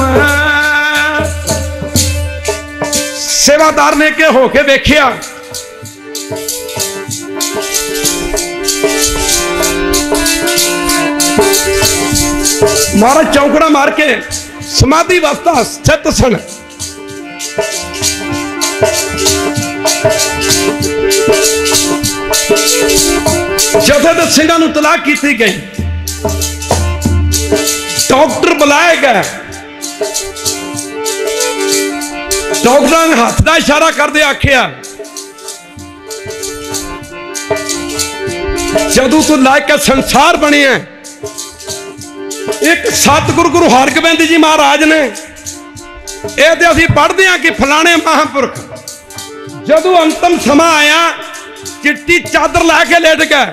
सेवादार ने के होके देखिया, महाराज चौकड़ा मार के समाधि अवस्था स्थित सन। जथेदार सिंह नूं तलाक की गई, डॉक्टर बुलाए गए, डॉक्टर ने हाथ का इशारा करते आखिया जदों तू लायक संसार बने है, एक सतगुरु गुरु हरगोबिंद जी महाराज ने ये असीं पढ़ते हैं कि फलाने महापुरख जदों अंतिम समा आया चिट्टी चादर लैके लेट गए,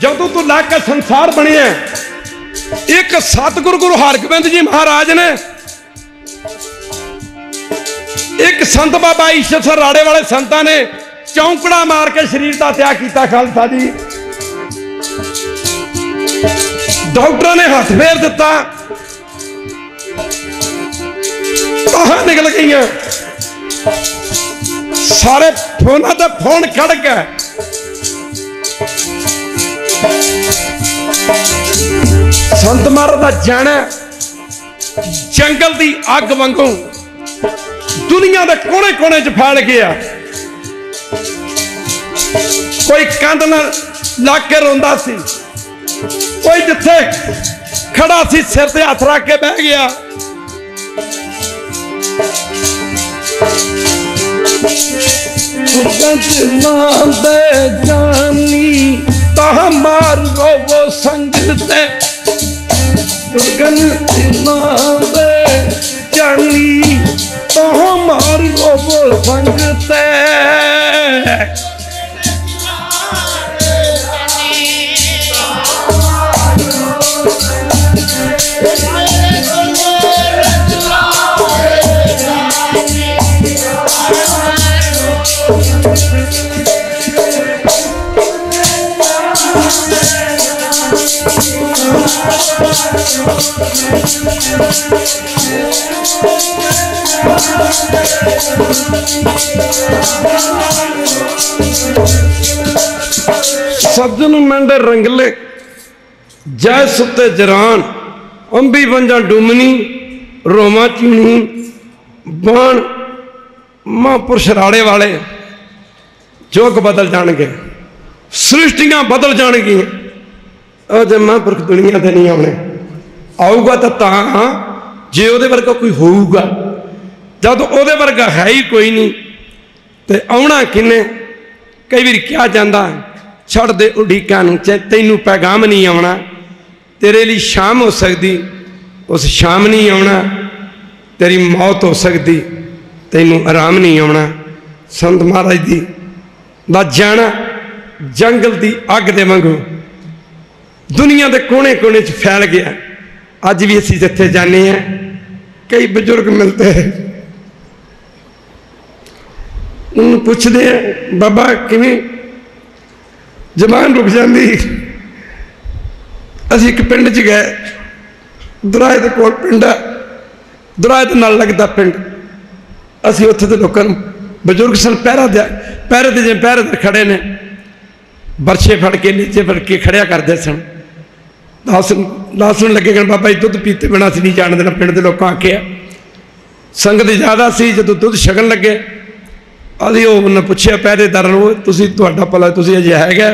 जदों तू लायक संसार बने है, एक सतगुरु गुरु हरगोबिंद जी महाराज ने एक संत बाबा ईश्वर राड़े वाले संतां ने चौंकड़ा मार के शरीर का त्याग किया। खालसा जी डॉक्टर ने हाथ फेर दिता, बाहर निकल गई, सारे फोन से फोन कट गए। संत महाराज का जाना जंगल की अग वांगू दुनिया के कोने कोने च फैल गया। कोई कंध लग के रोंदा सी, कोई जिथे खड़ा सी सिर ते हथ रख के बह गया। जानी ता मार वो संगते, जानी ता मार वो संगते, सज्जन मंडे रंगले जय सुते जरान, अंबी बंजा डुमनी रोमा चीनी बाण, महापुरुष राड़े वाले जोग बदल जाएंगे, सृष्टियां बदल जाएगी। जब महापुरुष दुनिया से नहीं आने आऊगा तो जे ਉਹਦੇ वर्गा कोई होऊगा, जब ਉਹਦੇ वर्गा है ही कोई नहीं तो आना किने। कई बार क्या जाता छड़ दे उड़ीका तैनू पैगाम नहीं आना, तेरे लिए शाम हो सकती उस शाम नहीं आना, तेरी मौत हो सकती तैनू आराम नहीं आना। संत महाराज दी दा जाना जंगल की अग दे वांगू दुनिया के कोने कोने च फैल गया। अज भी असीं जिथे जाने हैं कई बजुर्ग मिलते हैं, उन्हें पूछते हैं बाबा किवें जबान रुक जाती। असीं एक पिंड च गए, दराए दे कोल पिंड है, दराए दे नाल लगदा पिंड। असीं उत्थे दे लोकां नूं बजुर्ग सन पैरे ते जिवें पहरेदार खड़े ने, बरछे फड़ के नीचे फड़ के खड़िया करते सन। दसन लगे कहन बाबा जी दुध पीते बिना असीं नहीं जाण देना। पिंड के लोगों आखिया संगत ज़्यादा सी, जो दुध छकन लगे अभी उन्हें पूछया पहरेदार तुसीं तुहाडा भला तुसीं अजे है?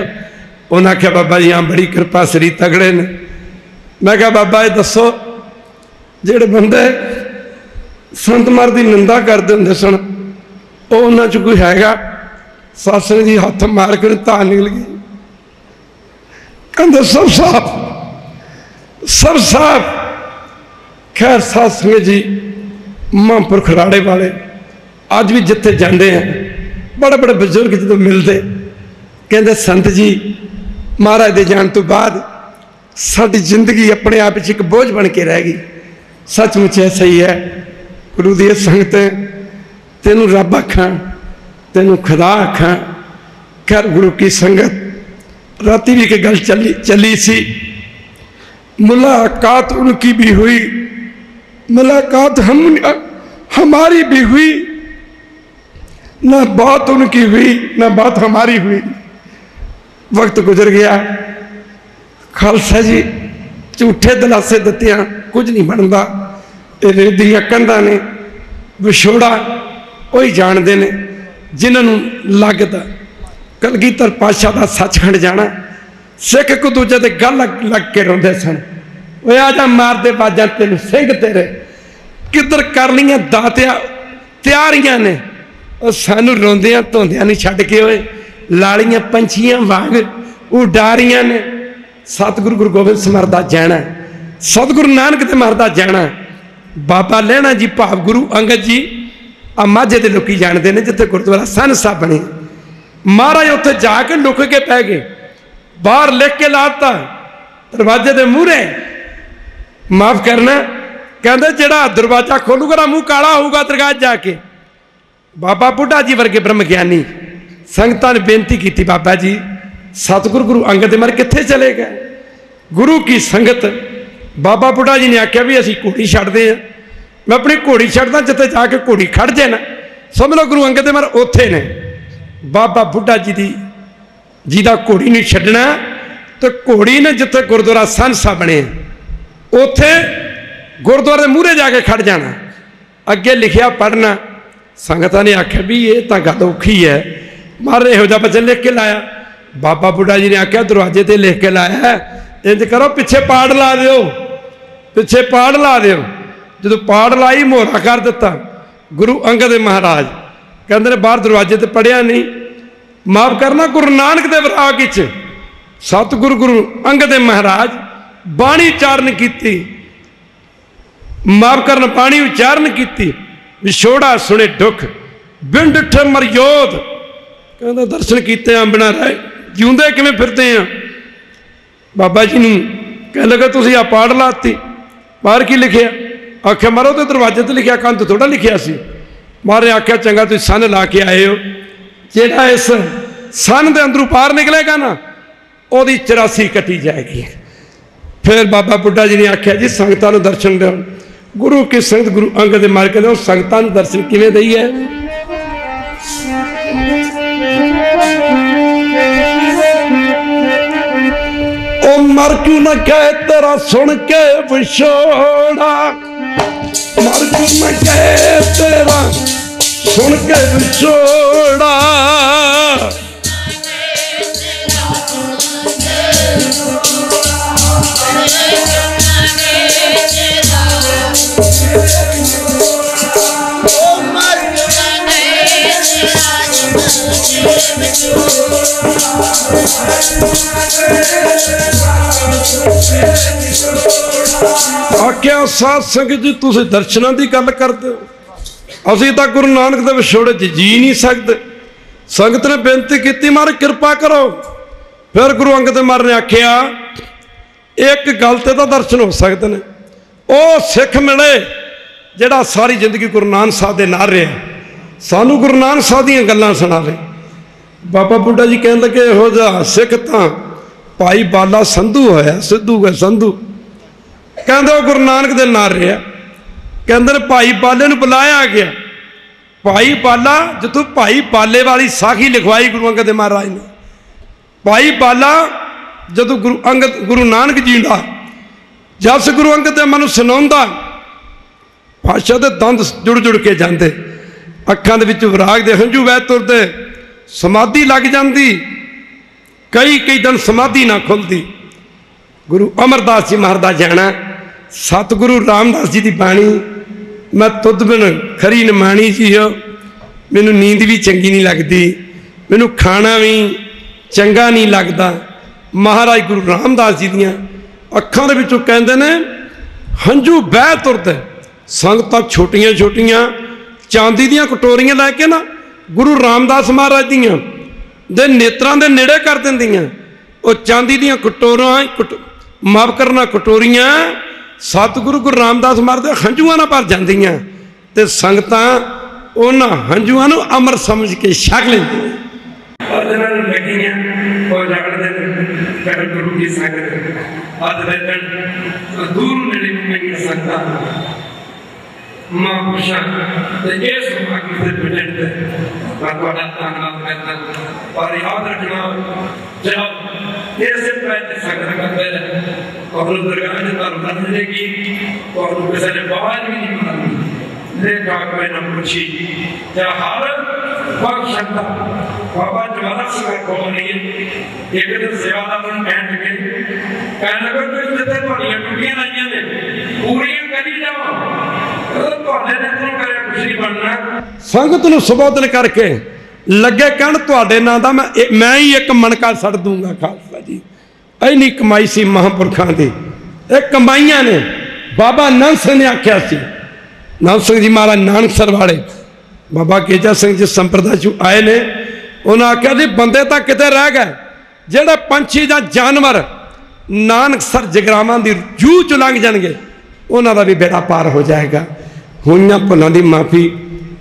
उन्हें आख्या बाबा जी हाँ बड़ी कृपा सरी तगड़े ने। मैं कहा बाबा जी दसो जिहड़े बंदे संत महाराज की निंदा करते होंदे सन उन्हां च कोई हैगा? सत्संग जी हथ मार के धार निकल गई, कहते सब साफ सब साफ। खैर सत्संग जी महापुरख राड़े वाले अज भी जिथे जाते हैं बड़े बड़े बुजुर्ग जो मिलते कहते संत जी महाराज दे जाण तो बाद साडी जिंदगी अपने आप एक बोझ बन के रह गई। सचमुच ऐसा ही है। गुरु दी संगत तेनू रब आखा, तेनू खुदा आखा। खैर गुरु की संगत राती भी एक गल चली सी, मुलाकात उनकी भी हुई, मुलाकात हमारी भी हुई, ना बात उनकी हुई ना बात हमारी हुई। वक्त गुजर गया। खालसा जी झूठे दिलासे दित्तियां कुछ नहीं बनता। रेत दी कंधां ने विछोड़ा वही जानते ने जिन्होंने लगता। कलगीधर पातशाह का सचखंड जाना, सिख एक दूजे के गल लग के रोंदे सन। वो आ जा मारते बाजा तेन सिंह तेरे किधर कर लिया दातिया तैयारियां ने। सानू रोंदियां धोंदियां नहीं छड्ड के होए लालियां पंछियां वांग उडारियां ने। सतगुरु गुरु गोबिंद सिंह दा जाना, सतगुरु नानक दे महर दा जाना। बाबा लहणा जी भाव गुरु अंगद जी आ माझे दे लोकी जानते हैं जिथे गुरुद्वारा सन साहब बने। महाराज उत्थे जाके लुक के पै गए, बाहर लिख के लाता दरवाजे दे मूहरे, माफ करना कहते जिहड़ा दरवाजा खोलूगा मूँह काला होगा दरगाह जाके। बाबा बुढ़ा जी वर्गे ब्रह्म ज्ञानी संगतां ने बेनती की, बाबा जी सतगुरु गुरु अंगद मर कित्थे चले गए। गुरु की संगत बाबा बुढ़ा जी ने आख्या भी असीं घोड़ी छड्डदे हां। मैं अपनी घोड़ी छड्डदा जिथे जाके घोड़ी खड़ जाए ना, समझ लो गुरु अंगद मर उत्थे ने। बाबा बुढ़ा जी दा घोड़ी नहीं छड्डना तो घोड़ी ने जिथे गुरुद्वारा सन साहब बने उत्थे गुरुद्वारे मूहरे जाके खड़ जाना। अगे लिखिया पढ़ना। संगतां ने आख्या भी ये तो गल औखी है, मारे इहो जिहा बचन लिख के लाया। बाबा बुढ़ा जी ने आख्या दरवाजे ते लिख के लाया है, इंज करो पिछे पाड़ ला दिओ, पिछे पाड़ ला दिओ। जो पाड़ लाई मोहरा कर दिता। गुरु अंगद महाराज कहते ने बाहर दरवाजे ते पढ़िया नहीं, माफ करना गुरु नानक देव राग विच सतगुरु गुरु अंगद महाराज बाणी उचारण की, माफ करना बाणी उचारण की। विछोड़ा सुने दुख बिन डिठे मरयोध, कहता दर्शन किते अंबना रहे जिउंदे किवें फिरदे आ। बाबा जी नूं कह लगा तुसीं आ पाड़ लाती, बाहर की लिखिया। आख्या मारो तो दरवाजे ते लिखिया, कंध थोड़ा लिखिया सी। मारे आख्या चंगा तुसीं सन ला के आए हो, जेड़ा इस सन दे अंदरों पार निकलेगा ना ओदी 84 कटी जाएगी। फिर बाबा बुढ़ा जी ने आख्या जी संगतां नूं दर्शन दो। गुरु की संगत गुरु अंगद मार के दो, संगतां नूं दर्शन किवें दईए। ओ मर क्यों न कहे तेरा सुन के विछोड़ा, मर क्यों न कहे तेरा सुन के विछोड़ा। आख्या साध संगत जी तुसीं दर्शनां दी गल करदे हो, असीं तां गुरु नानक दे विछोड़े च जी नहीं सकते। संगत ने बेनती की महाराज कृपा करो। फिर गुरु अंगद महाराज ने आख्या एक गल ते तां दर्शन हो सकते हैं, ओ सिख मिले जिहड़ा सारी जिंदगी गुरु नानक साहब दे नाल रहा, सानू गुरु नानक साहब दीयां गल्लां सुणावे। बाबा बुढ़ा जी कहन लगे इहो जिहा सिख तां भाई बाला संधू होया, सिद्धू है संधू। कहते गुरु नानक दे नाल रहा, कहते भाई बाले नूं बुलाया गया। भाई बाला जितों भाई बाले वाली साखी लिखवाई गुरु अंगद महाराज ने। भाई बाला जदों गुरु नानक जी का जस गुरु अंगद देव मैनूं सुणाउंदा, पातशाह दे दंद जुड़ जुड़ के जाते, अखां दे विच विराग दे हंझू वह तुरदे, समाधि लग जाती, कई कई दिन समाधि ना खुलती। गुरु अमरदास जी महाराज दा जाना, सतगुरु रामदास जी की बाणी, मैं तुद बिन खरी निमाणी जी हो, मैनू नींद भी चंगी नहीं लगती, मैनू खाना भी चंगा नहीं लगता। महाराज गुरु रामदास जी दियां अखां दे विचों कहंदे ने हंझू बह तुरदे। संगतां छोटियां छोटियां चांदी दियां कटोरियां लैके ना गुरु रामदास महाराज दियां दे नेत्रां दे नेड़े कर दिंदियां, वो चांदी दियां कटोरां माफ करना कटोरियां सतगुरु गुरु रामदास महाराज दे हंझुआं नाल भर जांदियां ते संगतां उन्हां हंझुआं नूं अमर समझ के छक लैंदियां। गुरु की संगत अज दे दूर नेड़े मेरी संगतां महापुरुषां ते इस भाग्य से प्रेजेंट मैं तुहाडा धन्नवाद करदा और याद रखना जब इस तरह संगत करते और दरगाह में धर्म रखने की और किसी ने आवाज भी नहीं मारनी देखा कोई न पूछी क्या हाल बख्शता बाबा जवाला सिंह को नहीं एक दिन सेवादार कहने लगे तो जितने ਤੁਹਾਡੀਆਂ ਟੁੱਟੀਆਂ ਲਾਈਆਂ ਨੇ ਪੂਰੀਆਂ ਕਰੀ ਜਾਓ ਤੁਹਾਡੇ ਨੇ ਕੋਲ ਕਰਿਆ ਕੁਝ ਨਹੀਂ ਬਣਨਾ। ਸੰਗਤ ਨੂੰ ਸੰਬੋਧਨ ਕਰਕੇ ਲੱਗੇ ਕਹਿਣ ਤੁਹਾਡੇ ਨਾਂ ਦਾ ਮੈਂ ਹੀ ਇੱਕ ਮਣਕਾ ਛੱਡ ਦੂੰਗਾ ਖਾਲਸਾ ਜੀ। ਇੰਨੀ ਕਮਾਈ ਸੀ ਮਹਾਂਪੁਰਖਾਂ ਦੀ ਇਹ ਕਮਾਈਆਂ ਨੇ। ਬਾਬਾ ਨਾਨਕ ਸਿੰਘ ਨੇ ਆਖਿਆ ਸੀ नानक सिंह जी महाराज नानकसर वाले बाबा केजा सिंह जी संप्रदाय चों आए ने उन्हें आख्या जी बंदे तो किते रह गए जेड़ा पंछी या जानवर नानकसर जगरावां दी जूह चों लंघ जाणगे उन्हां दा भी बेड़ा पार हो जाएगा। होईयां भुलां दी माफ़ी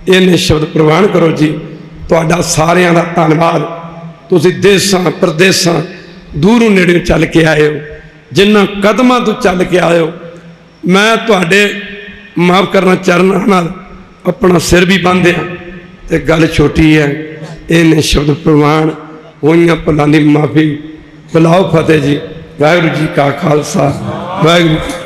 इन्ने शब्द प्रवान करो जी। तुहाडा सारियां दा धन्नवाद। तुसीं देसां प्रदेसां दूरों नेड़े चल के आए हो जिन्हां कदमां तों चल के आए हो। मैं तुहाडे माफ करना चरणा नाल अपना सिर भी बंधिया ते गल छोटी है इन्हें शब्द प्रमाण होइयां भुलां दी माफ़ी। बुलाओ फतेह जी। वाहिगुरू जी का खालसा वाहिगुरू।